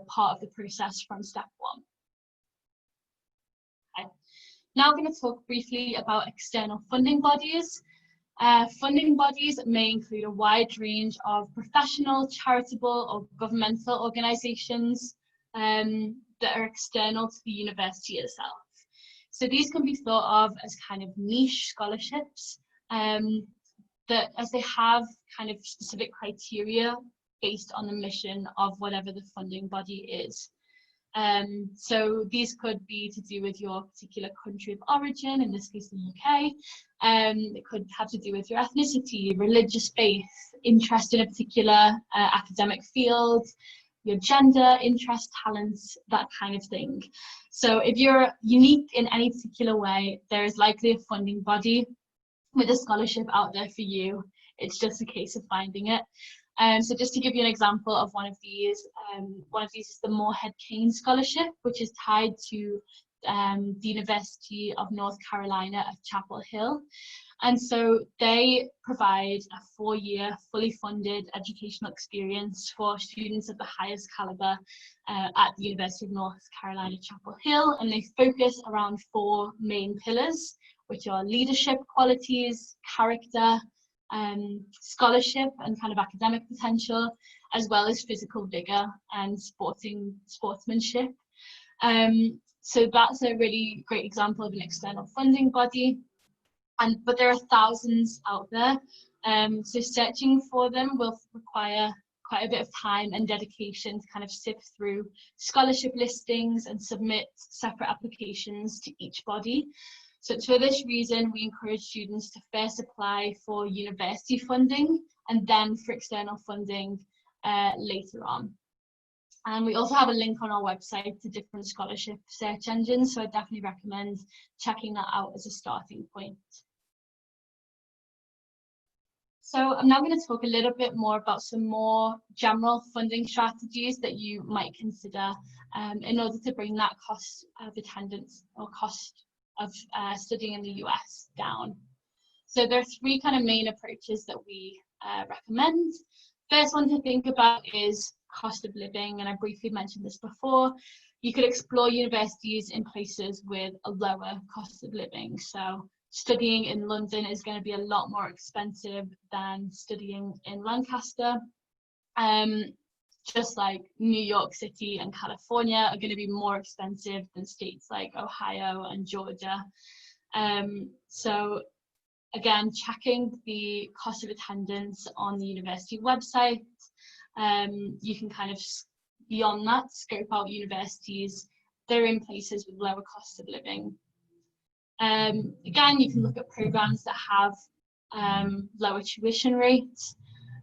part of the process from step one. Okay. Now I'm going to talk briefly about external funding bodies. Funding bodies may include a wide range of professional, charitable or governmental organisations that are external to the university itself. So these can be thought of as kind of niche scholarships, that as they have kind of specific criteria based on the mission of whatever the funding body is. So these could be to do with your particular country of origin, in this case the UK. It could have to do with your ethnicity, religious faith, interest in a particular academic field, your gender, interest, talents, that kind of thing. So if you're unique in any particular way, there is likely a funding body with a scholarship out there for you. It's just a case of finding it. So just to give you an example of one of these is the Moorhead Kane Scholarship, which is tied to the University of North Carolina at Chapel Hill. And so they provide a 4-year fully funded educational experience for students of the highest caliber at the University of North Carolina, Chapel Hill. And they focus around 4 main pillars, which are leadership qualities, character, scholarship and kind of academic potential, as well as physical vigor and sportsmanship. So that's a really great example of an external funding body. But there are thousands out there, so searching for them will require quite a bit of time and dedication to kind of sift through scholarship listings and submit separate applications to each body. So for this reason, we encourage students to first apply for university funding and then for external funding later on. And we also have a link on our website to different scholarship search engines, so I definitely recommend checking that out as a starting point. So I'm now going to talk a little bit more about some more general funding strategies that you might consider in order to bring that cost of attendance or cost of studying in the US down. So there are three kind of main approaches that we recommend. First one to think about is cost of living, and I briefly mentioned this before. You could explore universities in places with a lower cost of living. So studying in London is going to be a lot more expensive than studying in Lancaster. Just like New York City and California are going to be more expensive than states like Ohio and Georgia. So again, checking the cost of attendance on the university website. You can kind of, beyond that, scope out universities that are in places with lower costs of living. Again, you can look at programs that have lower tuition rates.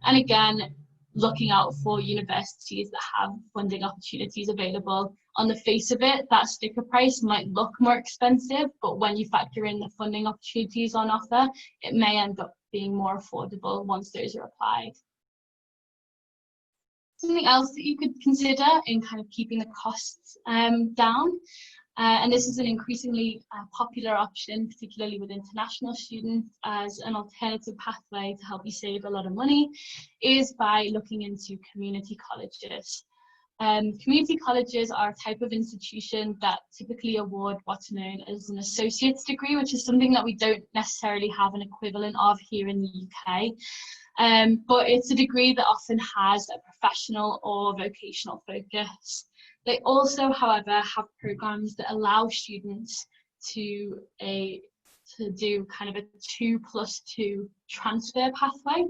And again, looking out for universities that have funding opportunities available. On the face of it, that sticker price might look more expensive, but when you factor in the funding opportunities on offer, it may end up being more affordable once those are applied. Something else that you could consider in kind of keeping the costs down, and this is an increasingly popular option, particularly with international students, as an alternative pathway to help you save a lot of money, is by looking into community colleges. Community colleges are a type of institution that typically award what's known as an associate's degree, which is something that we don't necessarily have an equivalent of here in the UK. But it's a degree that often has a professional or vocational focus. They also, however, have programs that allow students to do kind of a 2+2 transfer pathway.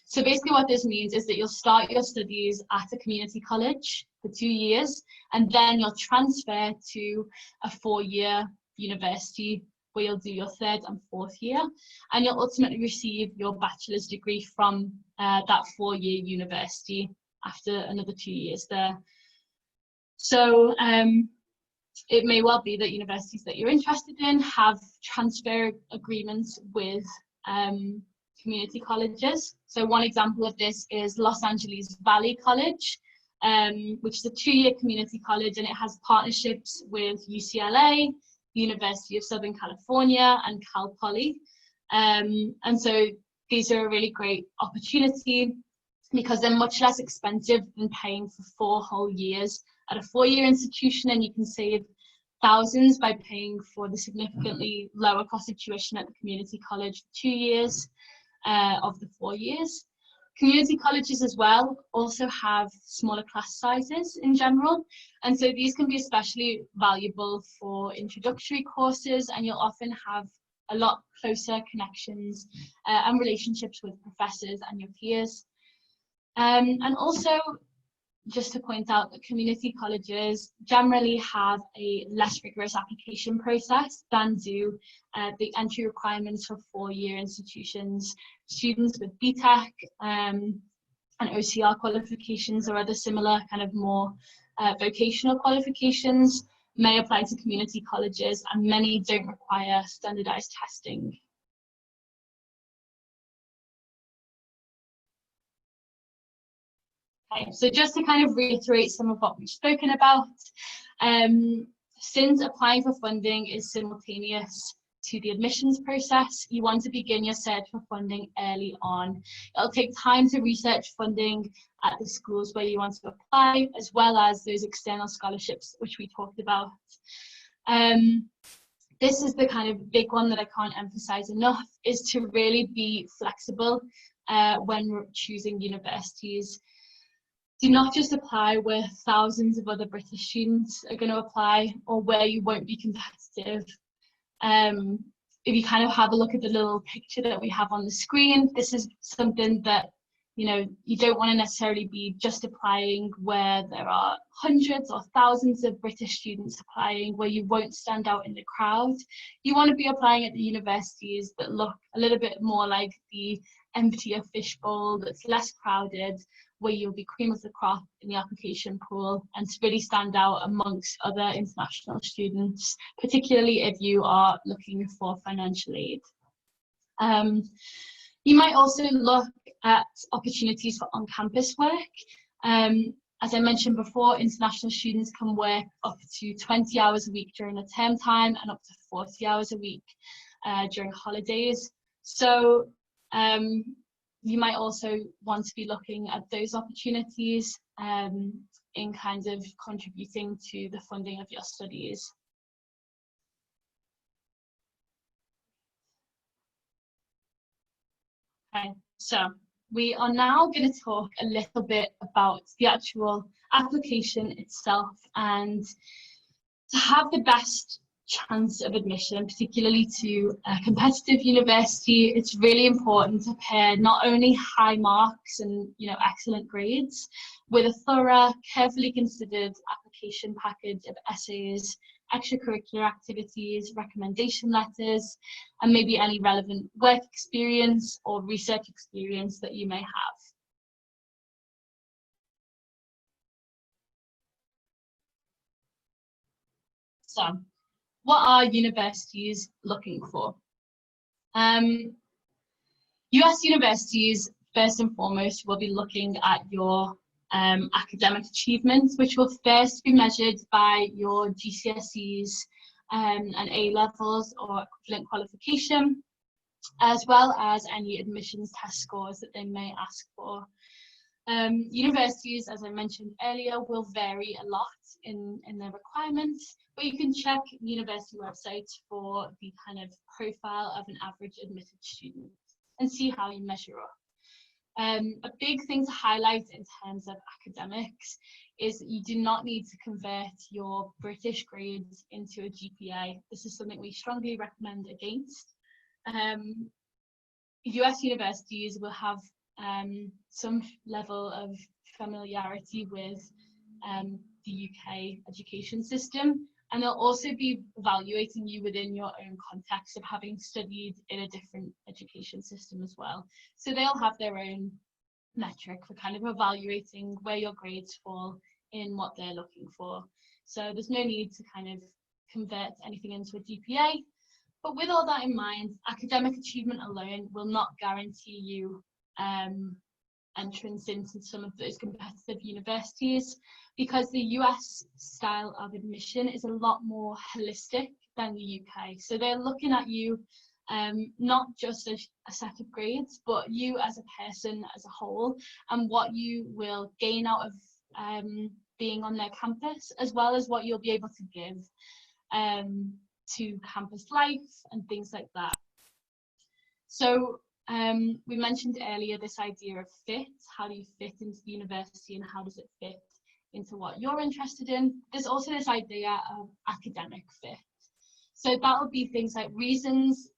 So basically what this means is that you'll start your studies at a community college for 2 years, and then you'll transfer to a 4-year university where you'll do your 3rd and 4th year, and you'll ultimately receive your bachelor's degree from that 4-year university after another 2 years there. So it may well be that universities that you're interested in have transfer agreements with community colleges. So one example of this is Los Angeles Valley College, which is a 2-year community college, and it has partnerships with UCLA, University of Southern California, and Cal Poly. And so these are a really great opportunity because they're much less expensive than paying for 4 whole years at a 4-year institution, and you can save thousands by paying for the significantly lower cost of tuition at the community college for 2 years of the 4 years. Community colleges as well also have smaller class sizes in general, and so these can be especially valuable for introductory courses, and you'll often have a lot closer connections and relationships with professors and your peers. And also, just to point out that community colleges generally have a less rigorous application process than do the entry requirements for 4-year institutions. Students with BTEC and OCR qualifications or other similar kind of more vocational qualifications may apply to community colleges, and many don't require standardized testing. Okay, so just to kind of reiterate some of what we've spoken about, since applying for funding is simultaneous to the admissions process, you want to begin your search for funding early on. It'll take time to research funding at the schools where you want to apply, as well as those external scholarships, which we talked about. This is the kind of big one that I can't emphasize enough, is to really be flexible when we're choosing universities. Do not just apply where thousands of other British students are going to apply or where you won't be competitive. If you kind of have a look at the little picture that we have on the screen, this is something that you don't want to necessarily be just applying where there are hundreds or thousands of British students applying, where you won't stand out in the crowd. You want to be applying at the universities that look a little bit more like the emptier fishbowl, that's less crowded, where you'll be cream of the crop in the application pool and to really stand out amongst other international students, particularly if you are looking for financial aid. You might also look at opportunities for on-campus work. As I mentioned before, international students can work up to 20 hours a week during the term time and up to 40 hours a week during holidays. So you might also want to be looking at those opportunities in kind of contributing to the funding of your studies. Okay, so we are now going to talk a little bit about the actual application itself, and to have the best chance of admission, particularly to a competitive university, it's really important to pair not only high marks and excellent grades with a thorough, carefully considered application package of essays, extracurricular activities, recommendation letters, and maybe any relevant work experience or research experience that you may have. So, what are universities looking for? US universities, first and foremost, will be looking at your academic achievements, which will first be measured by your GCSEs and A-levels or equivalent qualification, as well as any admissions test scores that they may ask for. Universities, as I mentioned earlier, will vary a lot in their requirements, but you can check university websites for the kind of profile of an average admitted student and see how you measure up. A big thing to highlight in terms of academics is that you do not need to convert your British grades into a GPA. This is something we strongly recommend against. US universities will have some level of familiarity with the UK education system, and they'll also be evaluating you within your own context of having studied in a different education system as well. So they'll have their own metric for kind of evaluating where your grades fall in what they're looking for. So there's no need to kind of convert anything into a GPA. But with all that in mind, academic achievement alone will not guarantee you entrance into some of those competitive universities, because the US style of admission is a lot more holistic than the UK. So they're looking at you not just as a set of grades, but you as a person as a whole, and what you will gain out of being on their campus, as well as what you'll be able to give to campus life and things like that. So we mentioned earlier this idea of fit. How do you fit into the university and how does it fit into what you're interested in? There's also this idea of academic fit. So that would be things like reasons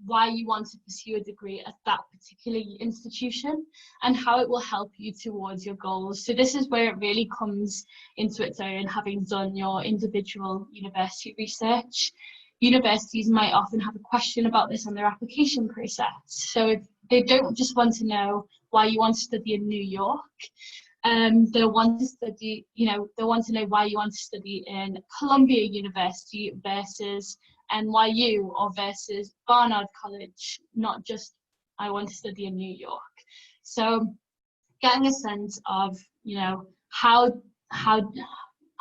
why you want to pursue a degree at that particular institution and how it will help you towards your goals. So this is where it really comes into its own, having done your individual university research. Universities might often have a question about this on their application process. So if they don't just want to know why you want to study in New York, they'll want to study, they'll want to know why you want to study in Columbia University versus NYU or versus Barnard College, not just I want to study in New York. So getting a sense of,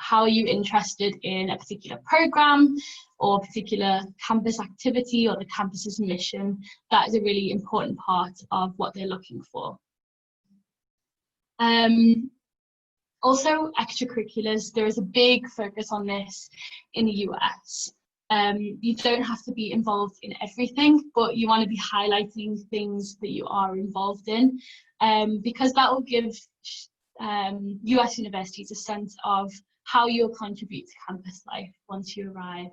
how are you interested in a particular program or a particular campus activity or the campus's mission, that is a really important part of what they're looking for. Also, extracurriculars, there is a big focus on this in the US. You don't have to be involved in everything, but you want to be highlighting things that you are involved in, because that will give US universities a sense of how you'll contribute to campus life once you arrive.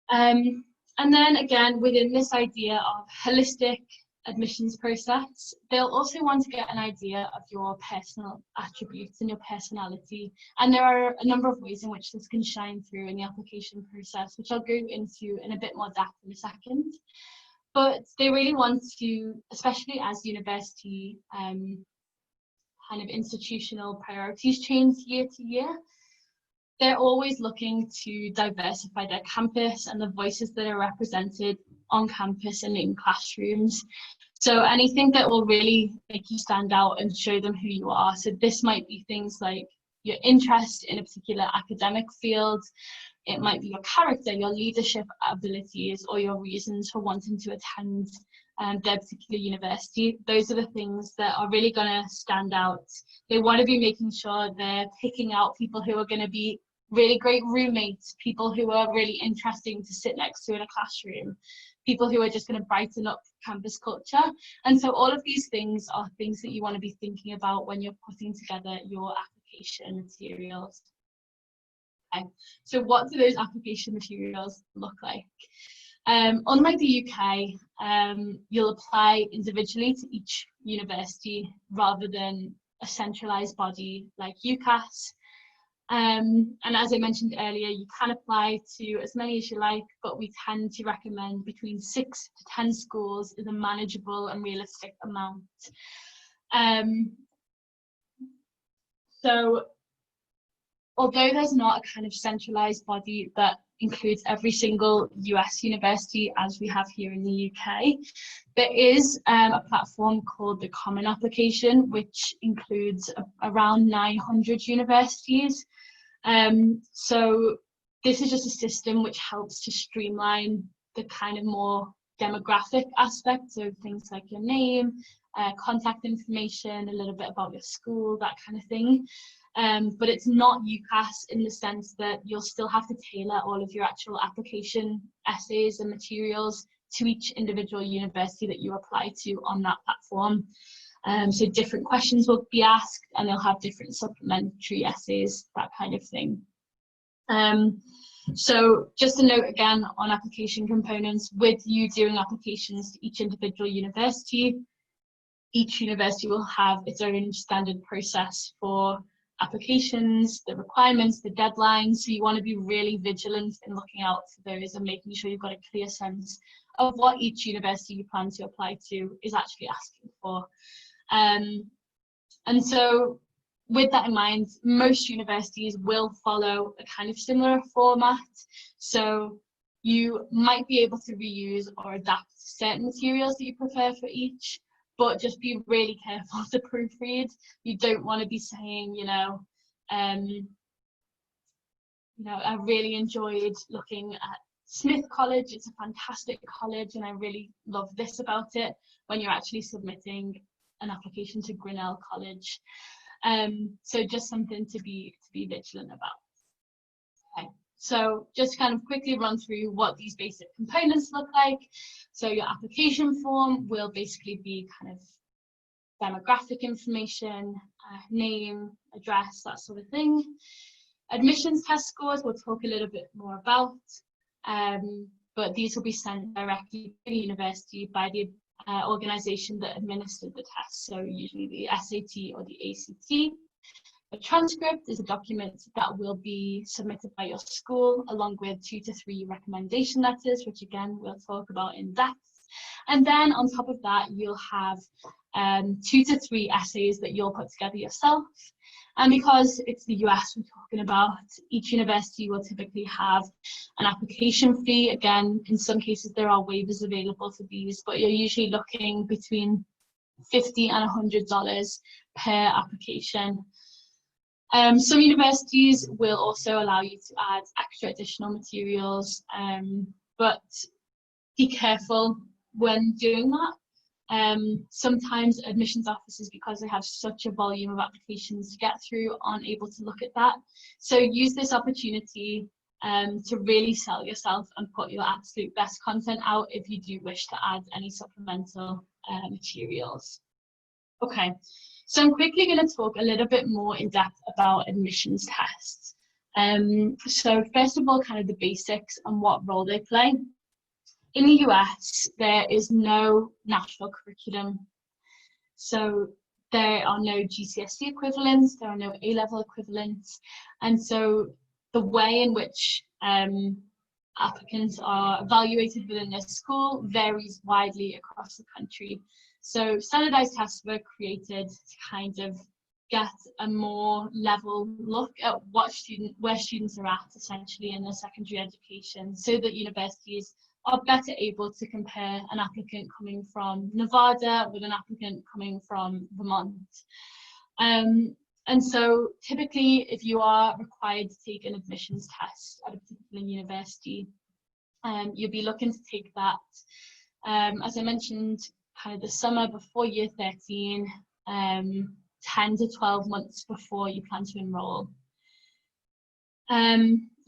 And then again, within this idea of holistic admissions process. They'll also want to get an idea of your personal attributes and your personality. And there are a number of ways in which this can shine through in the application process, which I'll go into in a bit more depth in a second. But they really want to, especially as university kind of institutional priorities change year to year, they're always looking to diversify their campus and the voices that are represented on campus and in classrooms. So anything that will really make you stand out and show them who you are. So this might be things like your interest in a particular academic field. It might be your character, your leadership abilities, or your reasons for wanting to attend their particular university. Those are the things that are really going to stand out. They want to be making sure they're picking out people who are going to be really great roommates, people who are really interesting to sit next to in a classroom, people who are just going to brighten up campus culture. And so all of these things are things that you want to be thinking about when you're putting together your application materials. Okay, so what do those application materials look like? Unlike the UK, you'll apply individually to each university rather than a centralised body like UCAS. And as I mentioned earlier, you can apply to as many as you like, but we tend to recommend between 6 to 10 schools is a manageable and realistic amount. So although there's not a kind of centralised body that includes every single US university as we have here in the UK, there is a platform called the Common Application, which includes around 900 universities. So this is just a system which helps to streamline the kind of more demographic aspects of things like your name, contact information, a little bit about your school, that kind of thing. But it's not UCAS in the sense that you'll still have to tailor all of your actual application essays and materials to each individual university that you apply to on that platform. So different questions will be asked and they'll have different supplementary essays, that kind of thing. So just a note again on application components, with you doing applications to each individual university, each university will have its own standard process for applications, the requirements, the deadlines. So you want to be really vigilant in looking out for those and making sure you've got a clear sense of what each university you plan to apply to is actually asking for. And so with that in mind, most universities will follow a kind of similar format. So you might be able to reuse or adapt certain materials that you prefer for each, but just be really careful to proofread. You don't want to be saying, I really enjoyed looking at Smith College. It's a fantastic college and I really love this about it, when you're actually submitting an application to Grinnell College. So just something to be vigilant about. Okay. So just kind of quickly run through what these basic components look like. So your application form will basically be kind of demographic information, name, address, that sort of thing. Admissions test scores we'll talk a little bit more about, but these will be sent directly to the university by the organisation that administered the test, so usually the SAT or the ACT. A transcript is a document that will be submitted by your school along with 2 to 3 recommendation letters, which again we'll talk about in depth. And then on top of that, you'll have 2 to 3 essays that you'll put together yourself. And because it's the US we're talking about, each university will typically have an application fee. Again, in some cases there are waivers available for these, but you're usually looking between $50 and $100 per application. Some universities will also allow you to add extra additional materials, but be careful when doing that. Sometimes admissions officers, because they have such a volume of applications to get through, aren't able to look at that. So use this opportunity to really sell yourself and put your absolute best content out if you do wish to add any supplemental materials. Okay, so I'm quickly going to talk a little bit more in depth about admissions tests. So first of all, kind of the basics and what role they play. in the US, there is no national curriculum. So there are no GCSE equivalents, there are no A-level equivalents. And so the way in which applicants are evaluated within their school varies widely across the country. So standardized tests were created to kind of get a more level look at where students are at essentially in their secondary education, so that universities are better able to compare an applicant coming from Nevada with an applicant coming from Vermont. And so typically, if you are required to take an admissions test at a particular university, you'll be looking to take that, as I mentioned, kind of the summer before year 13, 10 to 12 months before you plan to enroll.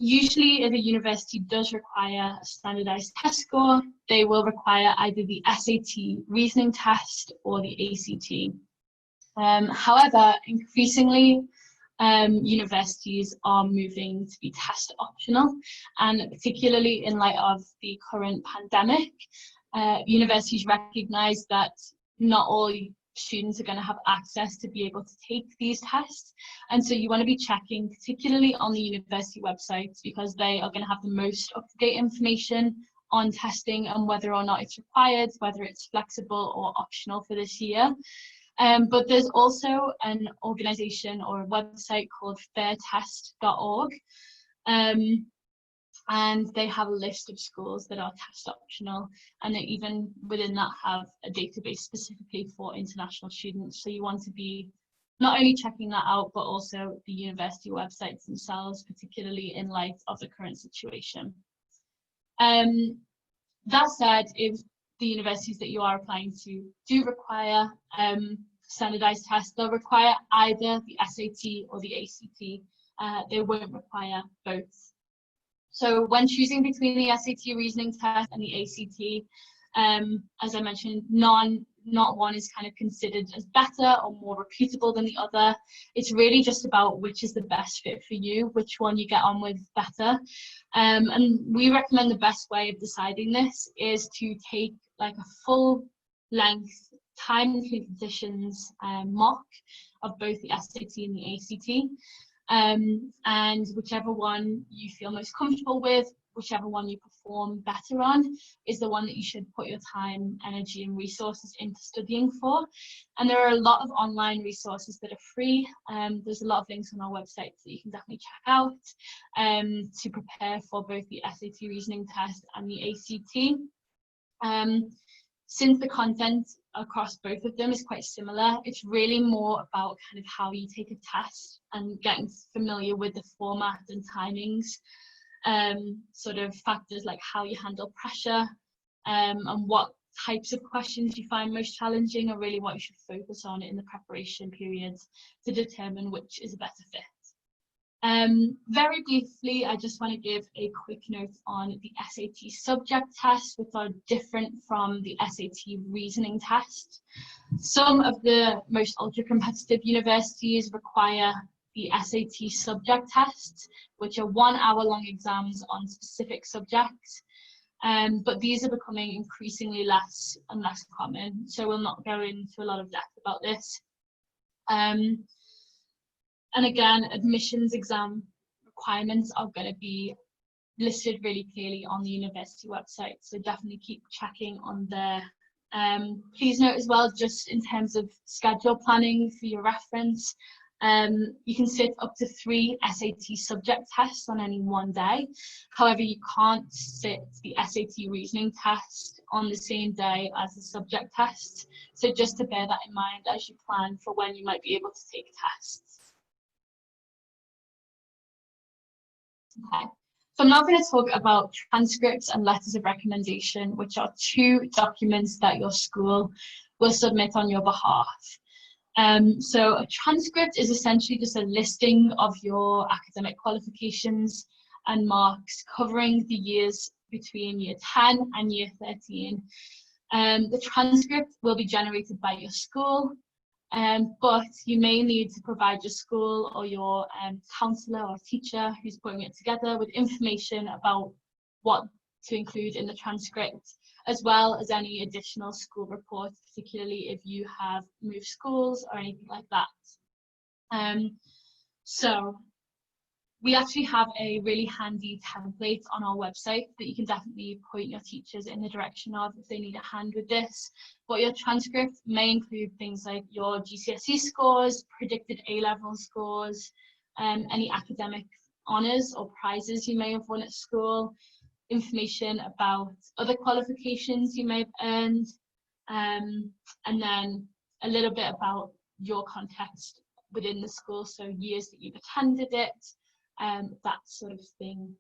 Usually, if a university does require a standardized test score, they will require either the SAT reasoning test or the ACT. However, increasingly, universities are moving to be test optional, and particularly in light of the current pandemic, universities recognize that not all students are going to have access to be able to take these tests, and so you want to be checking particularly on the university websites, because they are going to have the most up-to-date information on testing and whether or not it's required, whether it's flexible or optional for this year. But there's also an organization or a website called fairtest.org, and they have a list of schools that are test optional, and they even within that have a database specifically for international students. So you want to be not only checking that out, but also the university websites themselves, particularly in light of the current situation. That said, if the universities that you are applying to do require standardized tests, they'll require either the SAT or the ACT. They won't require both. So when choosing between the SAT reasoning test and the ACT, as I mentioned, not one is kind of considered as better or more repeatable than the other. It's really just about which is the best fit for you, which one you get on with better. And we recommend the best way of deciding this is to take like a full length time and conditions mock of both the SAT and the ACT. And whichever one you feel most comfortable with, whichever one you perform better on, is the one that you should put your time, energy and resources into studying for. And there are a lot of online resources that are free. There's a lot of links on our website that you can definitely check out to prepare for both the SAT reasoning test and the ACT. Since the content across both of them is quite similar, it's really more about kind of how you take a test and getting familiar with the format and timings, sort of factors like how you handle pressure, and what types of questions you find most challenging are really what you should focus on in the preparation periods to determine which is a better fit. Very briefly, I just want to give a quick note on the SAT subject tests, which are different from the SAT reasoning test. Some of the most ultra-competitive universities require the SAT subject tests, which are 1 hour-long exams on specific subjects. But these are becoming increasingly less and less common, so we'll not go into a lot of depth about this. And again, admissions exam requirements are going to be listed really clearly on the university website, so definitely keep checking on there. Please note as well, just in terms of schedule planning for your reference, you can sit up to 3 SAT subject tests on any one day. However, you can't sit the SAT reasoning test on the same day as the subject test. So just to bear that in mind as you plan for when you might be able to take tests. Okay, so I'm now going to talk about transcripts and letters of recommendation, which are 2 documents that your school will submit on your behalf. So a transcript is essentially just a listing of your academic qualifications and marks covering the years between year 10 and year 13. The transcript will be generated by your school, but you may need to provide your school or your counsellor or teacher who's putting it together with information about what to include in the transcript, as well as any additional school reports, particularly if you have moved schools or anything like that. So we actually have a really handy template on our website that you can definitely point your teachers in the direction of if they need a hand with this. But your transcript may include things like your GCSE scores, predicted A-level scores, any academic honours or prizes you may have won at school, information about other qualifications you may have earned, and then a little bit about your context within the school, so years that you've attended it, that sort of thing.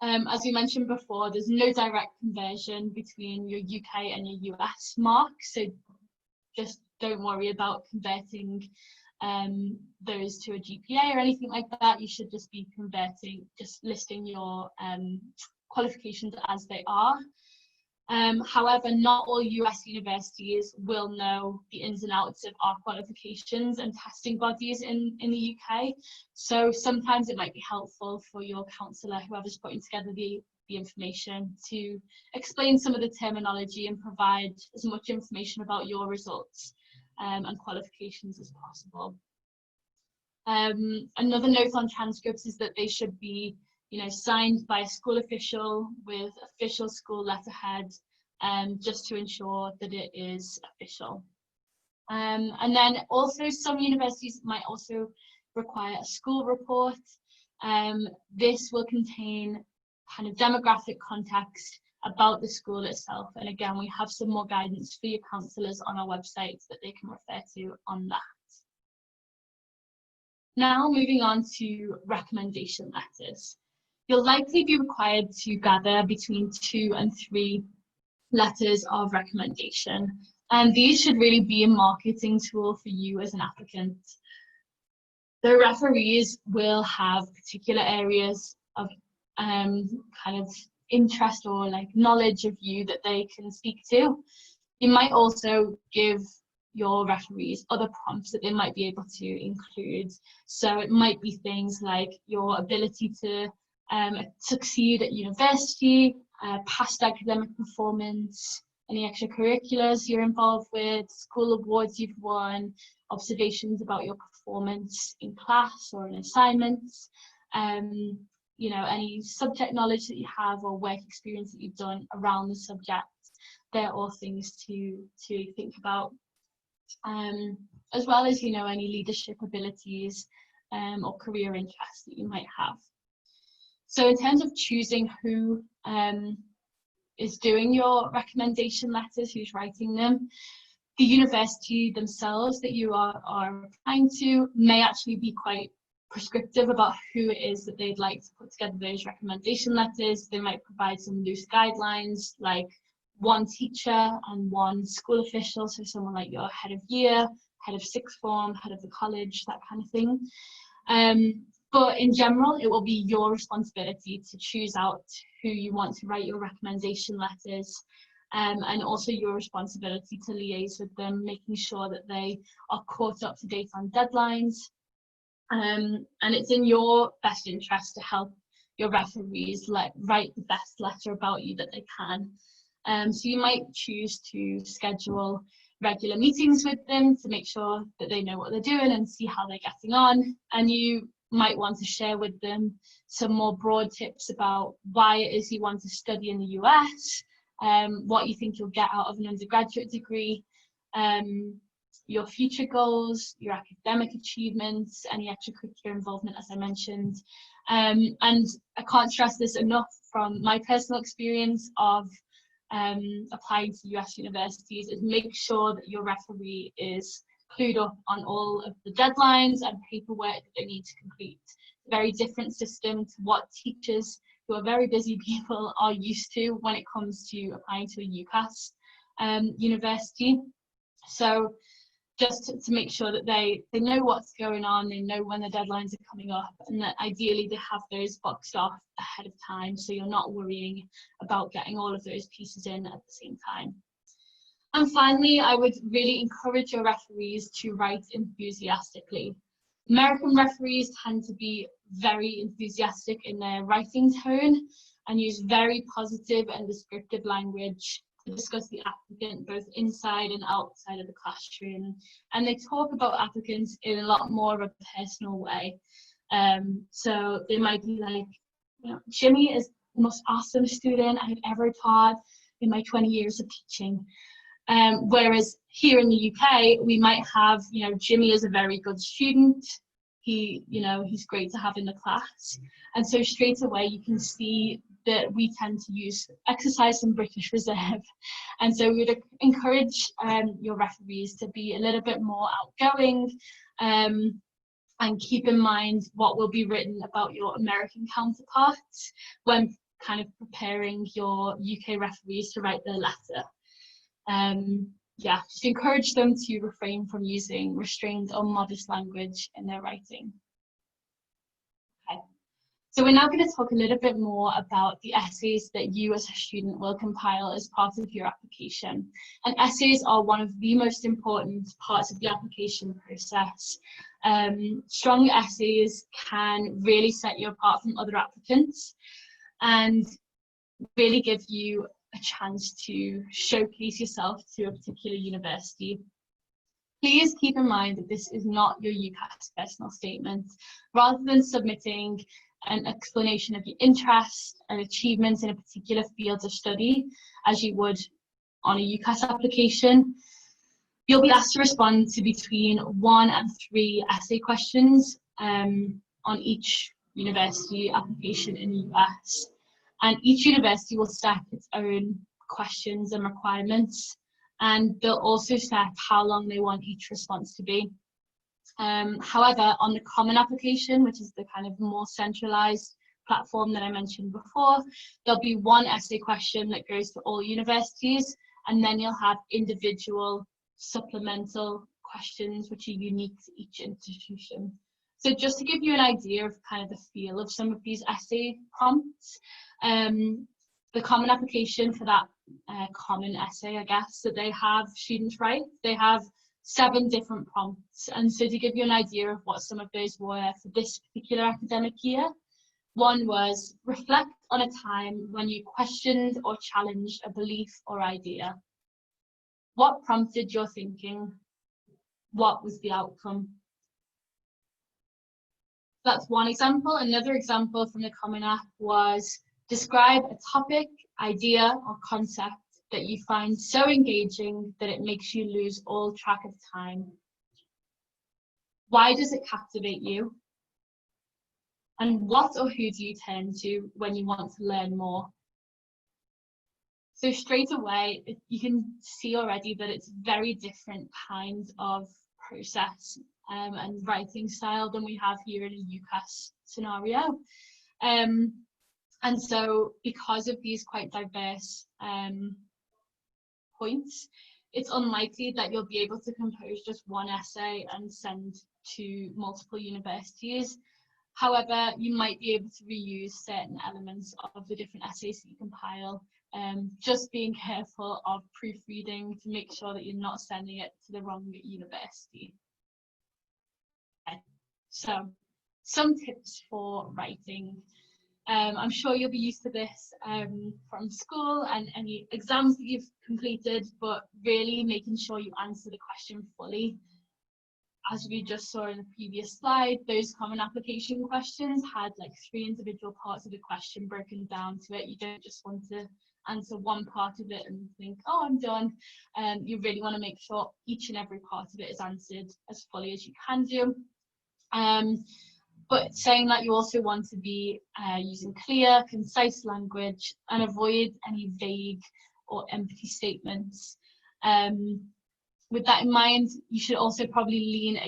As we mentioned before, there's no direct conversion between your UK and your US marks, so just don't worry about converting those to a GPA or anything like that. You should just be just listing your qualifications as they are. However, not all US universities will know the ins and outs of our qualifications and testing bodies in the UK. So sometimes it might be helpful for your counsellor, whoever's putting together the information, to explain some of the terminology and provide as much information about your results and qualifications as possible. Another note on transcripts is that they should be signed by a school official with official school letterhead, just to ensure that it is official. And then also some universities might also require a school report. This will contain kind of demographic context about the school itself. And again, we have some more guidance for your counsellors on our website that they can refer to on that. Now moving on to recommendation letters. You'll likely be required to gather between 2 and 3 letters of recommendation, and these should really be a marketing tool for you as an applicant. The referees will have particular areas of kind of interest or like knowledge of you that they can speak to. You might also give your referees other prompts that they might be able to include. So it might be things like your ability to succeed at university, past academic performance, any extracurriculars you're involved with, school awards you've won, observations about your performance in class or in assignments, any subject knowledge that you have or work experience that you've done around the subject. They're all things to think about, as well as any leadership abilities or career interests that you might have. So in terms of choosing who is doing your recommendation letters, who's writing them, the university themselves that you are applying to may actually be quite prescriptive about who it is that they'd like to put together those recommendation letters. They might provide some loose guidelines, like 1 teacher and 1 school official, so someone like your head of year, head of sixth form, head of the college, that kind of thing. But in general, it will be your responsibility to choose out who you want to write your recommendation letters, and also your responsibility to liaise with them, making sure that they are caught up to date on deadlines. And it's in your best interest to help your referees write the best letter about you that they can. So you might choose to schedule regular meetings with them to make sure that they know what they're doing and see how they're getting on. And you might want to share with them some more broad tips about why it is you want to study in the US, what you think you'll get out of an undergraduate degree, your future goals, your academic achievements, any extracurricular involvement, as I mentioned. And I can't stress this enough from my personal experience of applying to US universities, is make sure that your referee is clued up on all of the deadlines and paperwork that they need to complete. Very different system to what teachers who are very busy people are used to when it comes to applying to a UCAS university. So just to make sure that they know what's going on, they know when the deadlines are coming up, and that ideally they have those boxed off ahead of time, so you're not worrying about getting all of those pieces in at the same time. And finally, I would really encourage your referees to write enthusiastically. American referees tend to be very enthusiastic in their writing tone, and use very positive and descriptive language to discuss the applicant both inside and outside of the classroom. And they talk about applicants in a lot more of a personal way. So they might be like, you know, Jimmy is the most awesome student I've ever taught in my 20 years of teaching. Whereas here in the UK, we might have, you know, Jimmy is a very good student. He's great to have in the class. And so straight away, you can see that we tend to exercise some British reserve. And so we would encourage your referees to be a little bit more outgoing, and keep in mind what will be written about your American counterparts when kind of preparing your UK referees to write their letter. Just encourage them to refrain from using restrained or modest language in their writing. Okay, so we're now going to talk a little bit more about the essays that you as a student will compile as part of your application. And essays are one of the most important parts of the application process. Strong essays can really set you apart from other applicants and really give you a chance to showcase yourself to a particular university. Please keep in mind that this is not your UCAS personal statement. Rather than submitting an explanation of your interest and achievements in a particular field of study, as you would on a UCAS application, you'll be asked to respond to between 1 and 3 essay questions on each university application in the US. And each university will set its own questions and requirements, and they'll also set how long they want each response to be. However, on the Common application, which is the kind of more centralized platform that I mentioned before, there'll be 1 essay question that goes to all universities, and then you'll have individual supplemental questions which are unique to each institution. So just to give you an idea of kind of the feel of some of these essay prompts, the Common application for that common essay, I guess, that they have students write, they have 7 different prompts. And so to give you an idea of what some of those were for this particular academic year, one was reflect on a time when you questioned or challenged a belief or idea. What prompted your thinking? What was the outcome? That's one example. Another example from the Common App was describe a topic, idea, or concept that you find so engaging that it makes you lose all track of time. Why does it captivate you? And what or who do you turn to when you want to learn more? So straight away, you can see already that it's very different kinds of process and writing style than we have here in a UCAS scenario. And so because of these quite diverse points, it's unlikely that you'll be able to compose just 1 essay and send to multiple universities. However, you might be able to reuse certain elements of the different essays that you compile. Just being careful of proofreading to make sure that you're not sending it to the wrong university. Okay. So, some tips for writing. I'm sure you'll be used to this from school and any exams that you've completed, but really making sure you answer the question fully. As we just saw in the previous slide, those Common application questions had like 3 individual parts of the question broken down to it. You don't just want to answer one part of it and think, oh, I'm done. You really want to make sure each and every part of it is answered as fully as you can do. But saying that you also want to be using clear, concise language and avoid any vague or empty statements. With that in mind, you should also probably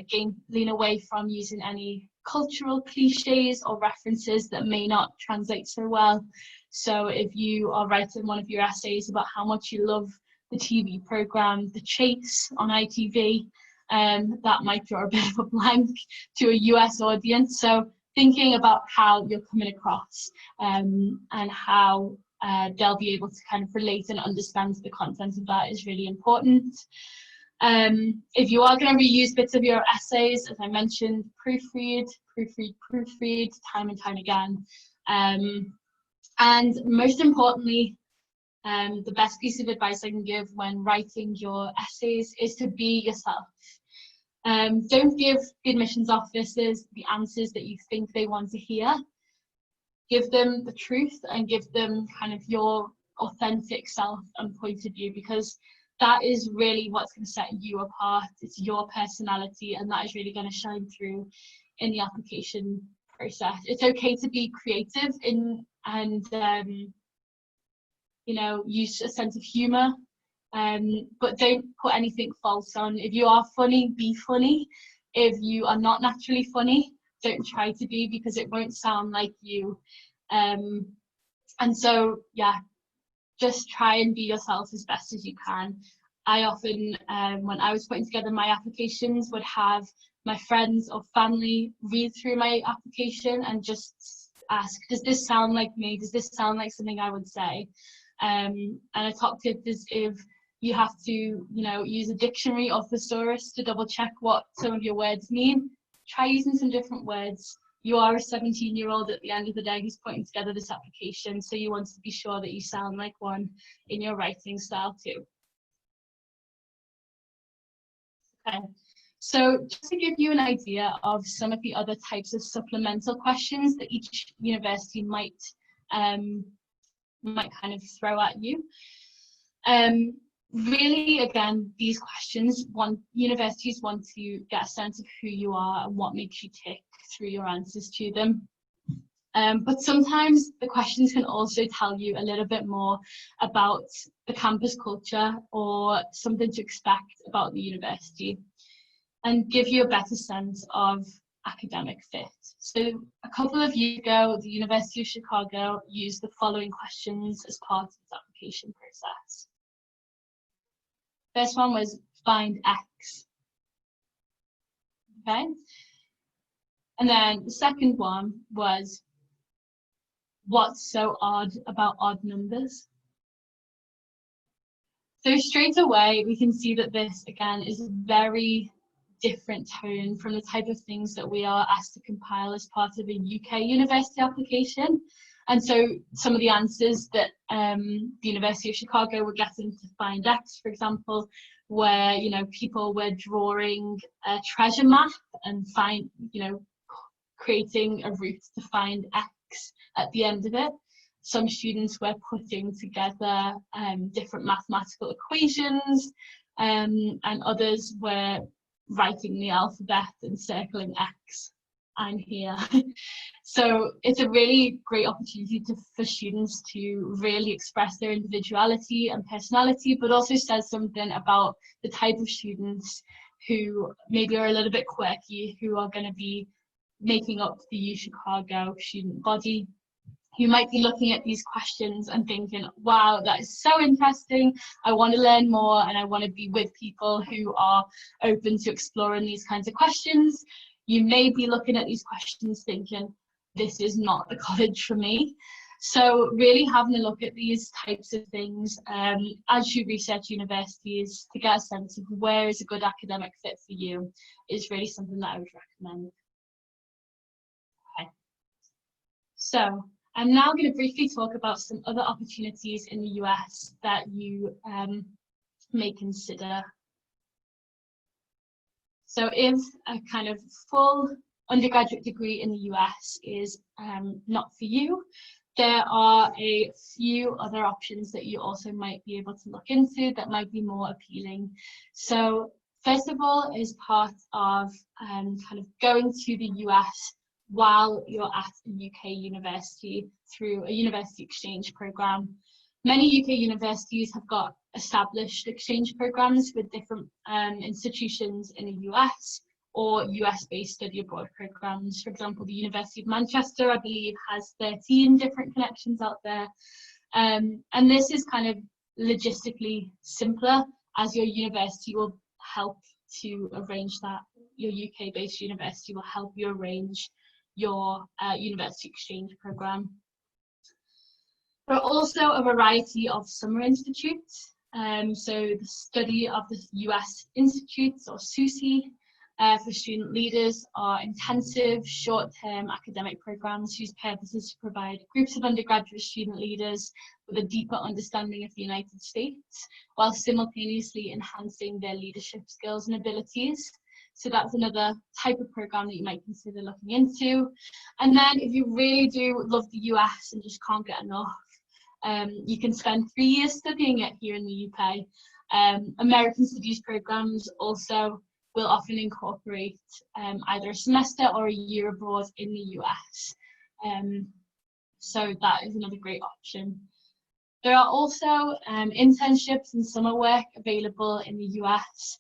lean away from using any cultural cliches or references that may not translate so well. So if you are writing one of your essays about how much you love the TV program The Chase on ITV, that might draw a bit of a blank to a US audience. So thinking about how you're coming across and how they'll be able to kind of relate and understand the content of that is really important. If you are going to reuse bits of your essays, as I mentioned, proofread time and time again. And most importantly, the best piece of advice I can give when writing your essays is to be yourself. Don't give the admissions officers the answers that you think they want to hear. Give them the truth and give them kind of your authentic self and point of view, because that is really what's going to set you apart. It's your personality, and that is really going to shine through in the application process. It's okay to be creative and you know, use a sense of humor, but don't put anything false on. If you are funny, be funny. If you are not naturally funny, don't try to be, because it won't sound like you. And so, yeah, just try and be yourself as best as you can. I often, when I was putting together my applications, would have my friends or family read through my application and just ask, does this sound like me? Does this sound like something I would say? And a top tip is, if you have to, you know, use a dictionary or thesaurus to double check what some of your words mean, try using some different words. You are a 17-year-old at the end of the day who's putting together this application, so you want to be sure that you sound like one in your writing style too. Okay, so just to give you an idea of some of the other types of supplemental questions that each university might kind of throw at you. Really, again, these questions, universities want to get a sense of who you are and what makes you tick through your answers to them. But sometimes the questions can also tell you a little bit more about the campus culture or something to expect about the university, and give you a better sense of academic fit. So a couple of years ago, the University of Chicago used the following questions as part of its application process. First one was find X. Okay. And then the second one was, what's so odd about odd numbers? So straight away, we can see that this, again, is a very different tone from the type of things that we are asked to compile as part of a UK university application. And so some of the answers that the University of Chicago were getting to find X, for example, where, you know, people were drawing a treasure map and creating a route to find X at the end of it. Some students were putting together different mathematical equations, and others were writing the alphabet and circling X. I'm here. So it's a really great opportunity for students to really express their individuality and personality, but also says something about the type of students who maybe are a little bit quirky, who are going to be making up the U Chicago student body, who might be looking at these questions and thinking, wow, that is so interesting. I want to learn more, and I want to be with people who are open to exploring these kinds of questions. You may be looking at these questions thinking, this is not the college for me. So really having a look at these types of things as you research universities to get a sense of where is a good academic fit for you is really something that I would recommend. Okay. So I'm now going to briefly talk about some other opportunities in the US that you may consider. So if a kind of full undergraduate degree in the US is not for you, there are a few other options that you also might be able to look into that might be more appealing. So first of all, is part of kind of going to the US while you're at a UK university through a university exchange program. Many UK universities have got established exchange programs with different institutions in the US or US-based study abroad programs. For example, the University of Manchester, I believe, has 13 different connections out there. And this is kind of logistically simpler, as your university will help to arrange that. Your UK-based university will help you arrange your university exchange program. There are also a variety of summer institutes. So the study of the US Institutes, or SUSI, for student leaders are intensive, short-term academic programs whose purpose is to provide groups of undergraduate student leaders with a deeper understanding of the United States, while simultaneously enhancing their leadership skills and abilities. So that's another type of program that you might consider looking into. And then if you really do love the US and just can't get enough, you can spend 3 years studying it here in the UK. American Studies programs also will often incorporate either a semester or a year abroad in the US. So that is another great option. There are also internships and summer work available in the US.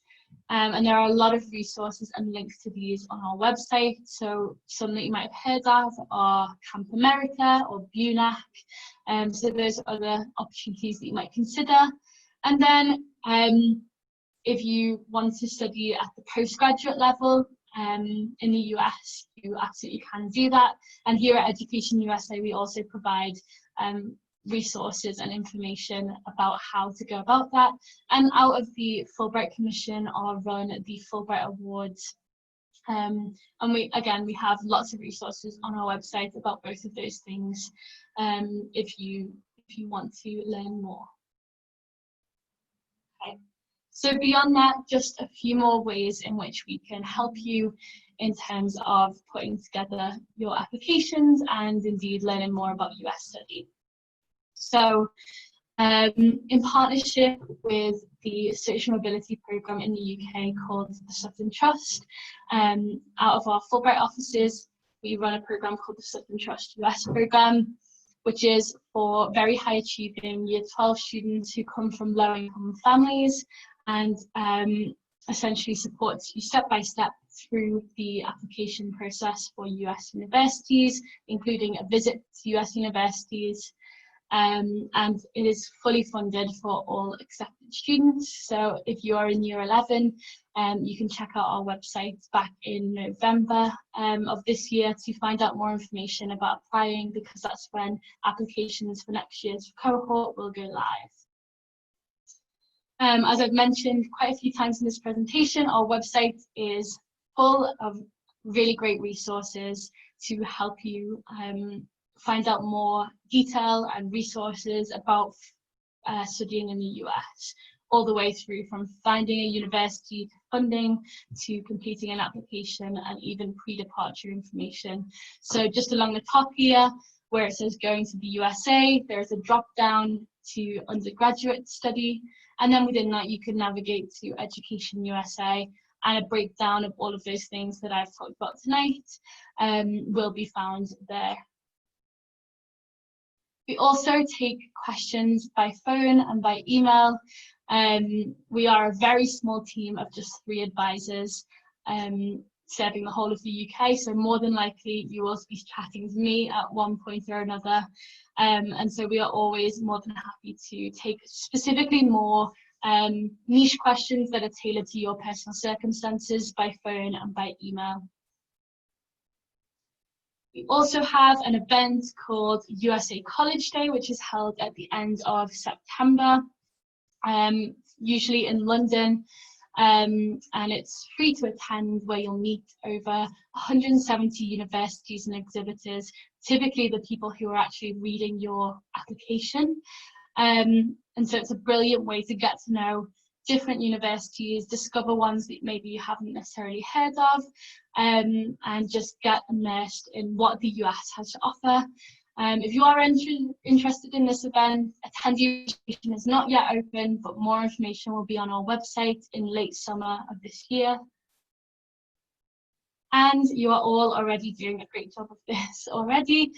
And there are a lot of resources and links to these on our website. So some that you might have heard of are Camp America or BUNAC. So those are other opportunities that you might consider. And then if you want to study at the postgraduate level in the US, you absolutely can do that. And here at Education USA, we also provide resources and information about how to go about that. And out of the Fulbright Commission are run the Fulbright Awards. And we have lots of resources on our website about both of those things if you want to learn more. Okay. So beyond that, just a few more ways in which we can help you in terms of putting together your applications and indeed learning more about US study. So in partnership with the Social Mobility Programme in the UK called the Sutton Trust, out of our Fulbright offices, we run a programme called the Sutton Trust US Programme, which is for very high achieving Year 12 students who come from low income families, and essentially supports you step by step through the application process for US universities, including a visit to US universities. And it is fully funded for all accepted students. So if you are in Year 11, you can check out our website back in November of this year to find out more information about applying, because that's when applications for next year's cohort will go live. As I've mentioned quite a few times in this presentation, our website is full of really great resources to help you find out more detail and resources about studying in the US, all the way through from finding a university to funding to completing an application and even pre-departure information. So just along the top here, where it says going to the USA, there's a drop down to undergraduate study, and then within that you can navigate to Education USA, and a breakdown of all of those things that I've talked about tonight will be found there. We also take questions by phone and by email. We are a very small team of just 3 advisors serving the whole of the UK, so more than likely you will be chatting to me at one point or another. And so we are always more than happy to take specifically more niche questions that are tailored to your personal circumstances by phone and by email. We also have an event called USA College Day, which is held at the end of September, usually in London, and it's free to attend, where you'll meet over 170 universities and exhibitors, typically the people who are actually reading your application. And so it's a brilliant way to get to know different universities, discover ones that maybe you haven't necessarily heard of, and just get immersed in what the US has to offer. If you are interested in this event, attendee registration is not yet open, but more information will be on our website in late summer of this year. And you are all already doing a great job of this already.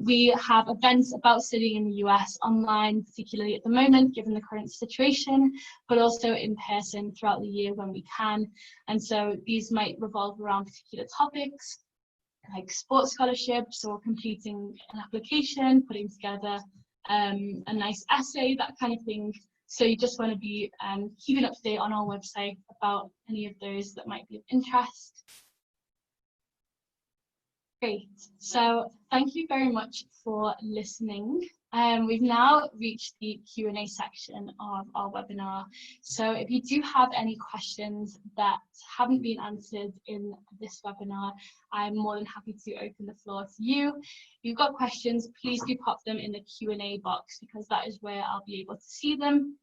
We have events about studying in the US online, particularly at the moment, given the current situation, but also in person throughout the year when we can. And so these might revolve around particular topics, like sports scholarships or completing an application, putting together a nice essay, that kind of thing. So you just want to be keeping up to date on our website about any of those that might be of interest. Great. So thank you very much for listening. We've now reached the Q&A section of our webinar. So if you do have any questions that haven't been answered in this webinar, I'm more than happy to open the floor to you. If you've got questions, please do pop them in the Q&A box, because that is where I'll be able to see them.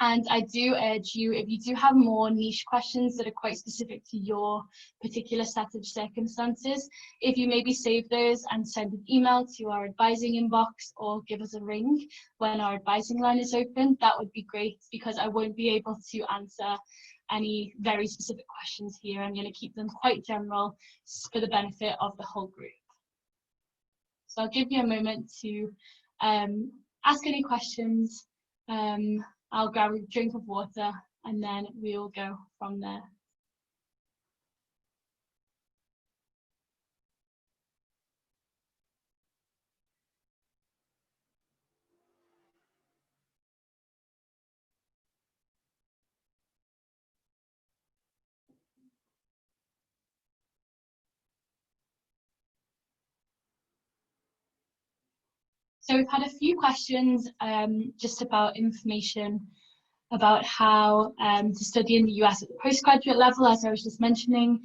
And I do urge you, if you do have more niche questions that are quite specific to your particular set of circumstances, if you maybe save those and send an email to our advising inbox or give us a ring when our advising line is open, that would be great, because I won't be able to answer any very specific questions here. I'm going to keep them quite general for the benefit of the whole group. So I'll give you a moment to ask any questions. I'll grab a drink of water and then we'll go from there. So we've had a few questions just about information about how to study in the US at the postgraduate level, as I was just mentioning.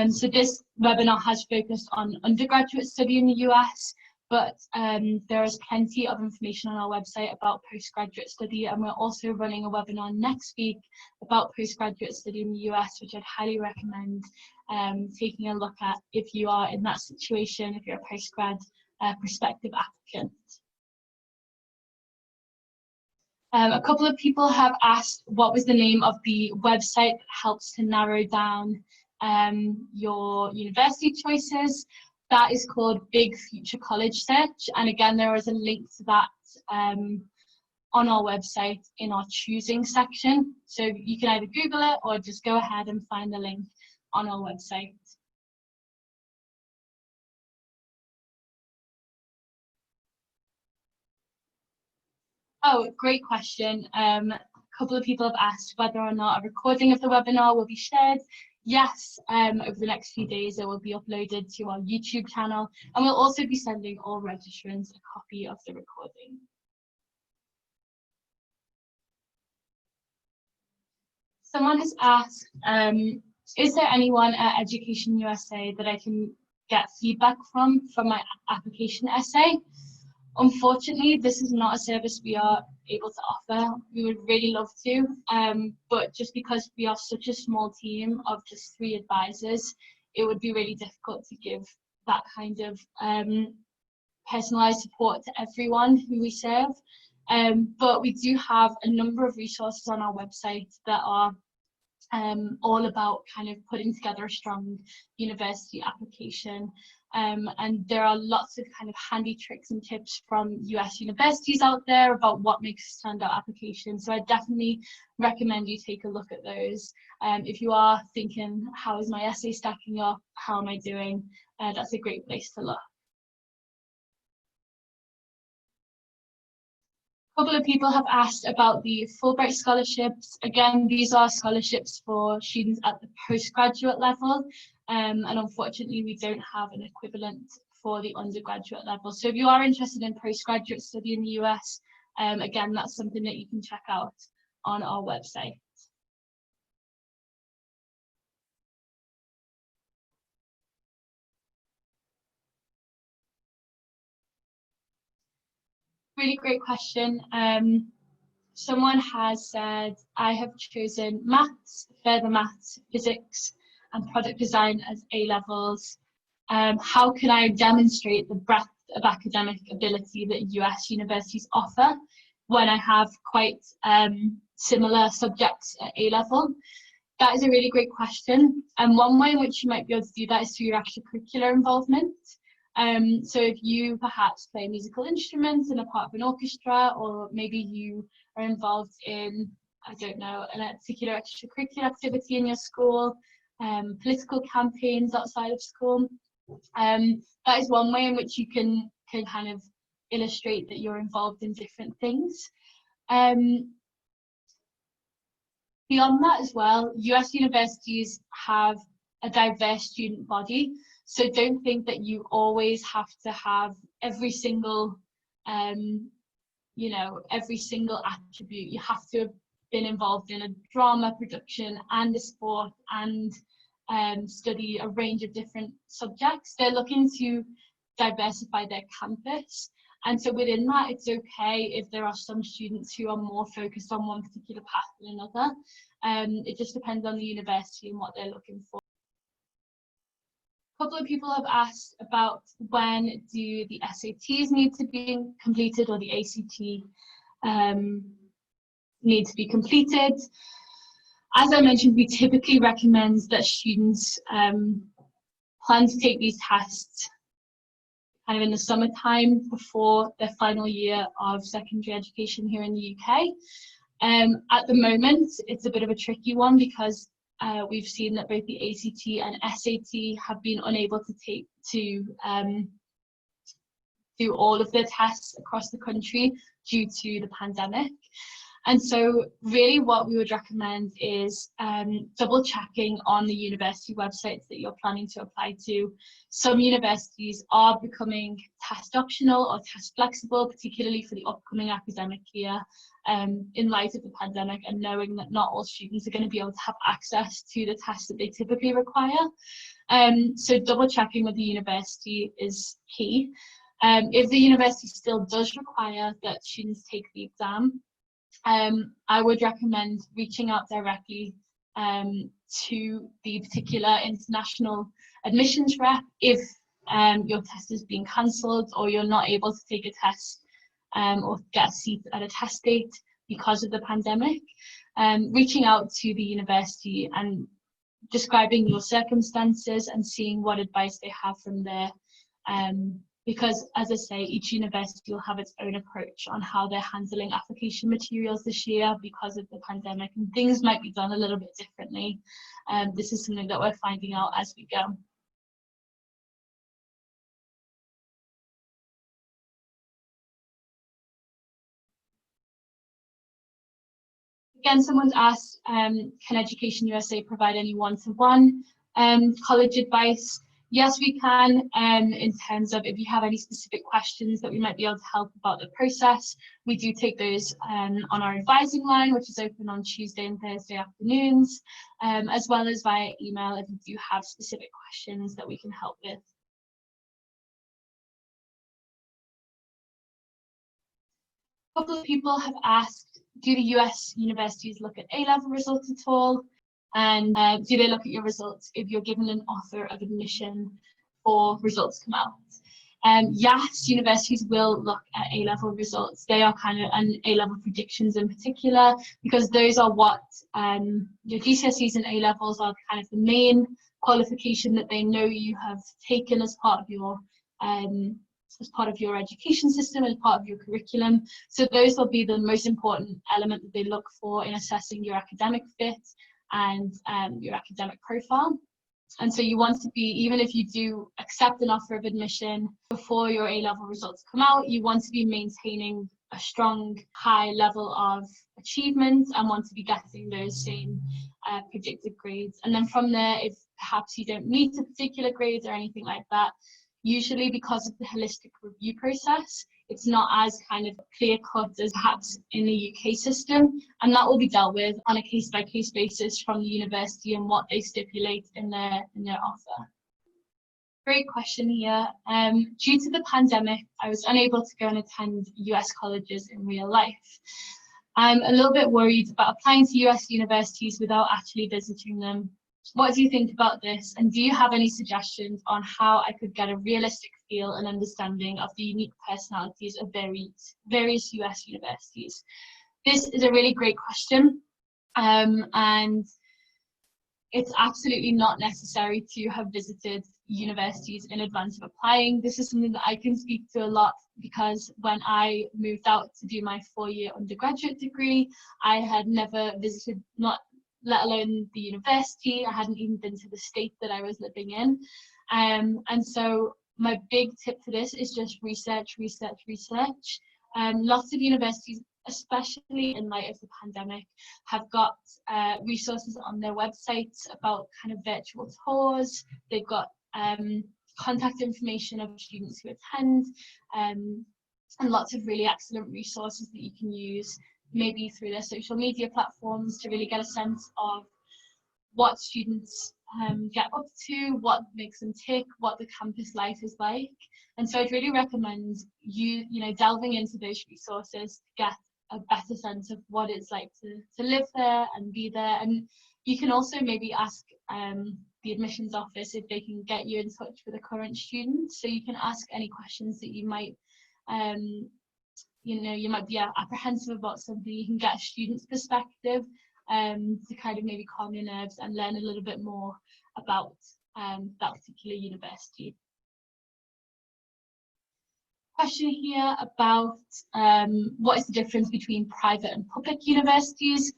So this webinar has focused on undergraduate study in the US, but there is plenty of information on our website about postgraduate study, and we're also running a webinar next week about postgraduate study in the US, which I'd highly recommend taking a look at if you are in that situation, if you're a postgrad prospective applicant. A couple of people have asked what was the name of the website that helps to narrow down your university choices. That is called Big Future College Search, and again there is a link to that on our website in our choosing section. So you can either Google it or just go ahead and find the link on our website. Oh, great question. A couple of people have asked whether or not a recording of the webinar will be shared. Yes, over the next few days it will be uploaded to our YouTube channel, and we'll also be sending all registrants a copy of the recording. Someone has asked, is there anyone at Education USA that I can get feedback from my application essay? Unfortunately, this is not a service we are able to offer. We would really love to, but just because we are such a small team of just 3 advisors, it would be really difficult to give that kind of personalised support to everyone who we serve. But we do have a number of resources on our website that are all about kind of putting together a strong university application. And there are lots of kind of handy tricks and tips from US universities out there about what makes a standout application. So I definitely recommend you take a look at those. If you are thinking, how is my essay stacking up? How am I doing? That's a great place to look. A couple of people have asked about the Fulbright scholarships. Again, these are scholarships for students at the postgraduate level, and unfortunately we don't have an equivalent for the undergraduate level. So if you are interested in postgraduate study in the US, again, that's something that you can check out on our website. Really great question. Someone has said, I have chosen maths, further maths, physics, and product design as A-levels. How can I demonstrate the breadth of academic ability that US universities offer when I have quite similar subjects at A-level? That is a really great question. And one way in which you might be able to do that is through your extracurricular involvement. So if you perhaps play a musical instrument and are part of an orchestra, or maybe you are involved in, I don't know, a particular extracurricular activity in your school, political campaigns outside of school, that is one way in which you can kind of illustrate that you're involved in different things. Beyond that as well, US universities have a diverse student body, so don't think that you always have to have every single you know, every single attribute. You have to have been involved in a drama production and a sport and study a range of different subjects. They're looking to diversify their campus. And so within that, it's okay if there are some students who are more focused on one particular path than another. It just depends on the university and what they're looking for. A couple of people have asked about when do the SATs need to be completed, or the ACT need to be completed. As I mentioned, we typically recommend that students plan to take these tests kind of in the summertime before their final year of secondary education here in the UK. At the moment, it's a bit of a tricky one because we've seen that both the ACT and SAT have been unable to do all of their tests across the country due to the pandemic. And so really what we would recommend is double checking on the university websites that you're planning to apply to. Some universities are becoming test optional or test flexible, particularly for the upcoming academic year, in light of the pandemic and knowing that not all students are going to be able to have access to the tests that they typically require. So double checking with the university is key. If the university still does require that students take the exam, I would recommend reaching out directly to the particular international admissions rep if your test is being cancelled or you're not able to take a test or get a seat at a test date because of the pandemic. Reaching out to the university and describing your circumstances and seeing what advice they have from there. Because, as I say, each university will have its own approach on how they're handling application materials this year because of the pandemic, and things might be done a little bit differently. This is something that we're finding out as we go. Again, someone's asked, can Education USA provide any one-to-one college advice? Yes, we can, in terms of if you have any specific questions that we might be able to help about the process. We do take those on our advising line, which is open on Tuesday and Thursday afternoons, as well as via email if you do have specific questions that we can help with. A couple of people have asked, do the US universities look at A-level results at all? And do they look at your results if you're given an offer of admission or results come out? Yes, universities will look at A-level results. They are kind of, and A-level predictions in particular, because those are what your GCSEs and A-levels are kind of the main qualification that they know you have taken as part of your education system, as part of your curriculum. So those will be the most important element that they look for in assessing your academic fit and your academic profile. And so you want to be, even if you do accept an offer of admission before your A-level results come out, you want to be maintaining a strong, high level of achievement and want to be getting those same predicted grades. And then from there, if perhaps you don't meet a particular grade or anything like that, usually because of the holistic review process, it's not as kind of clear-cut as perhaps in the UK system, and that will be dealt with on a case-by-case basis from the university and what they stipulate in their offer. Great question here. Due to the pandemic, I was unable to go and attend US colleges in real life. I'm a little bit worried about applying to US universities without actually visiting them. What do you think about this? And do you have any suggestions on how I could get a realistic feel and understanding of the unique personalities of various US universities? This is a really great question. And it's absolutely not necessary to have visited universities in advance of applying. This is something that I can speak to a lot because when I moved out to do my 4-year undergraduate degree, I had never visited, let alone the university. I hadn't even been to the state that I was living in. And so my big tip for this is just research. Lots of universities, especially in light of the pandemic, have got resources on their websites about kind of virtual tours. They've got contact information of students who attend. and lots of really excellent resources that you can use, maybe through their social media platforms, to really get a sense of what students get up to, what makes them tick, what the campus life is like. And so I'd really recommend you delving into those resources to get a better sense of what it's like to live there and be there. And you can also maybe ask the admissions office if they can get you in touch with a current student, so you can ask any questions that you might you might be apprehensive about something. You can get a student's perspective to kind of maybe calm your nerves and learn a little bit more about that particular university. Question here about what is the difference between private and public universities.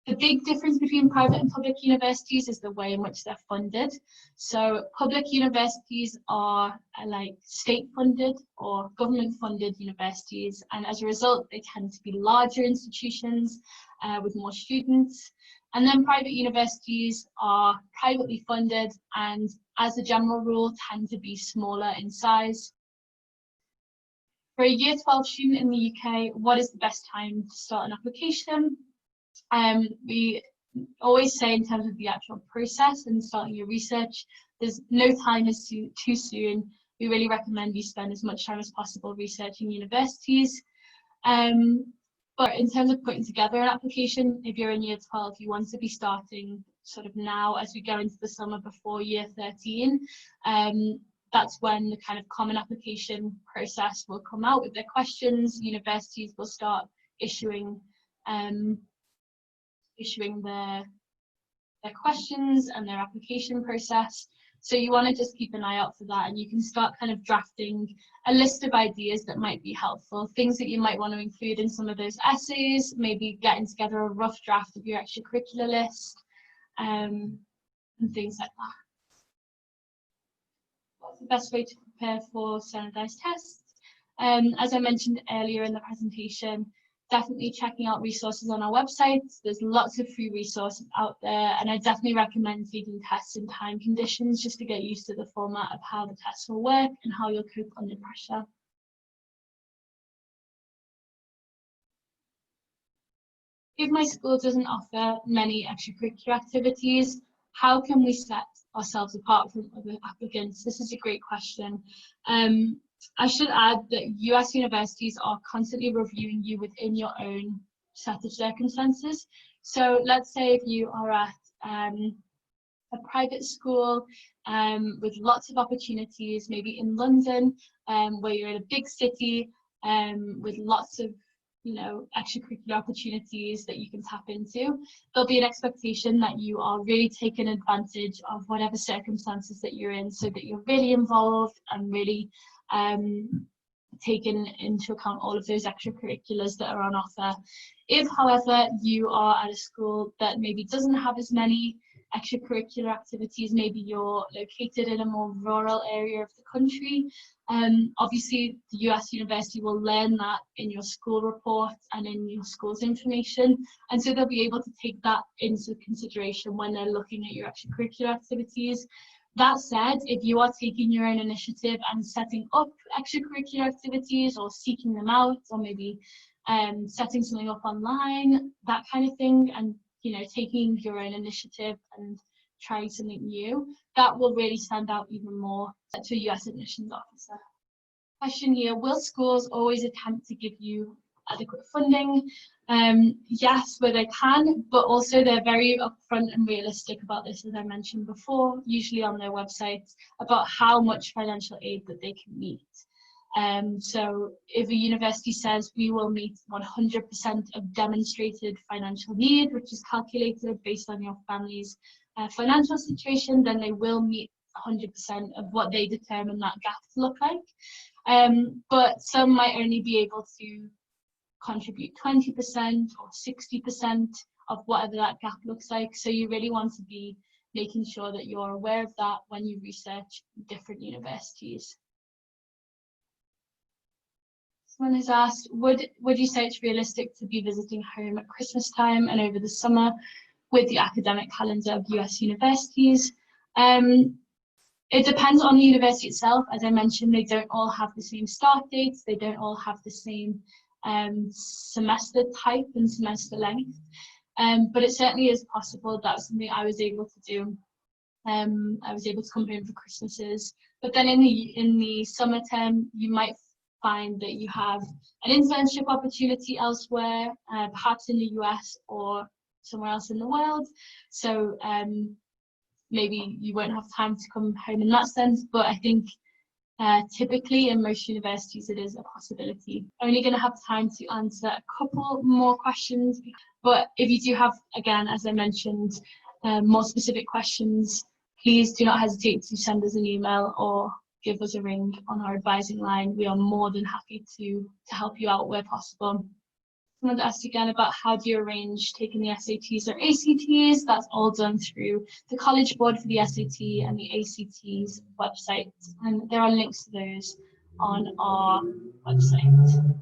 The big difference between private and public universities is the way in which they're funded. So public universities are like state funded or government funded universities, and as a result they tend to be larger institutions with more students. And then private universities are privately funded and, as a general rule, tend to be smaller in size. For a Year 12 student in the UK, what is the best time to start an application? We always say, in terms of the actual process and starting your research, there's no time is too soon. We really recommend you spend as much time as possible researching universities. But in terms of putting together an application, if you're in Year 12, you want to be starting sort of now as we go into the summer before Year 13. That's when the kind of common application process will come out with their questions. Universities will start issuing their questions and their application process. So you want to just keep an eye out for that, and you can start kind of drafting a list of ideas that might be helpful, things that you might want to include in some of those essays, maybe getting together a rough draft of your extracurricular list, and things like that. What's the best way to prepare for standardized tests? As I mentioned earlier in the presentation, definitely checking out resources on our website. There's lots of free resources out there, and I definitely recommend taking tests in time conditions just to get used to the format of how the tests will work and how you'll cope under pressure. If my school doesn't offer many extracurricular activities, how can we set ourselves apart from other applicants? This is a great question. I should add that US universities are constantly reviewing you within your own set of circumstances. So let's say if you are at a private school with lots of opportunities, maybe in London, where you're in a big city with lots of extracurricular opportunities that you can tap into, there'll be an expectation that you are really taking advantage of whatever circumstances that you're in, so that you're really involved and really taking into account all of those extracurriculars that are on offer. If, however, you are at a school that maybe doesn't have as many extracurricular activities, maybe you're located in a more rural area of the country, obviously the US university will learn that in your school report and in your school's information, and so they'll be able to take that into consideration when they're looking at your extracurricular activities. That said, if you are taking your own initiative and setting up extracurricular activities or seeking them out, or maybe setting something up online, that kind of thing, and taking your own initiative and trying something new, that will really stand out even more to a US admissions officer. Question here, will schools always attempt to give you adequate funding? Yes, where they can, but also they're very upfront and realistic about this, as I mentioned before, usually on their websites, about how much financial aid that they can meet. So if a university says we will meet 100% of demonstrated financial need, which is calculated based on your family's financial situation, then they will meet 100% of what they determine that gap to look like. But some might only be able to contribute 20% or 60% of whatever that gap looks like. So you really want to be making sure that you're aware of that when you research different universities. Someone has asked, would you say it's realistic to be visiting home at Christmas time and over the summer with the academic calendar of US universities? It depends on the university itself. As I mentioned, they don't all have the same start dates. They don't all have the same semester type and semester length. But it certainly is possible. That's something I was able to do. I was able to come home for Christmases. But then in the summer term, you might find that you have an internship opportunity elsewhere, perhaps in the US or somewhere else in the world. So maybe you won't have time to come home in that sense, but I think typically in most universities it is a possibility. I'm only going to have time to answer a couple more questions, but if you do have, again, as I mentioned, more specific questions, please do not hesitate to send us an email or give us a ring on our advising line. We are more than happy to help you out where possible. I wanted to ask you again about how do you arrange taking the SATs or ACTs. That's all done through the College Board for the SAT and the ACT's website, and there are links to those on our website.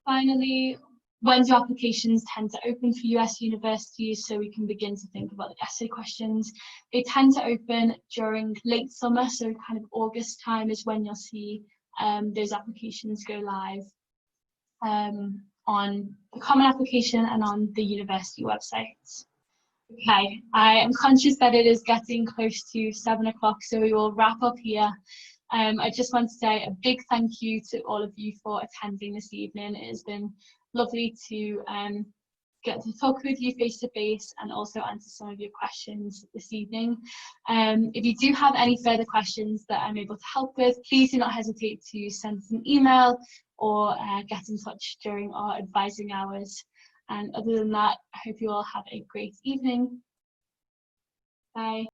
Finally, when do applications tend to open for US universities, so we can begin to think about the essay questions? They tend to open during late summer, so kind of August time is when you'll see those applications go live on the Common Application and on the university websites. Okay, I am conscious that it is getting close to 7 o'clock, so we will wrap up here. I just want to say a big thank you to all of you for attending this evening. It has been lovely to get to talk with you face to face and also answer some of your questions this evening. If you do have any further questions that I'm able to help with, please do not hesitate to send us an email or get in touch during our advising hours. And other than that, I hope you all have a great evening. Bye.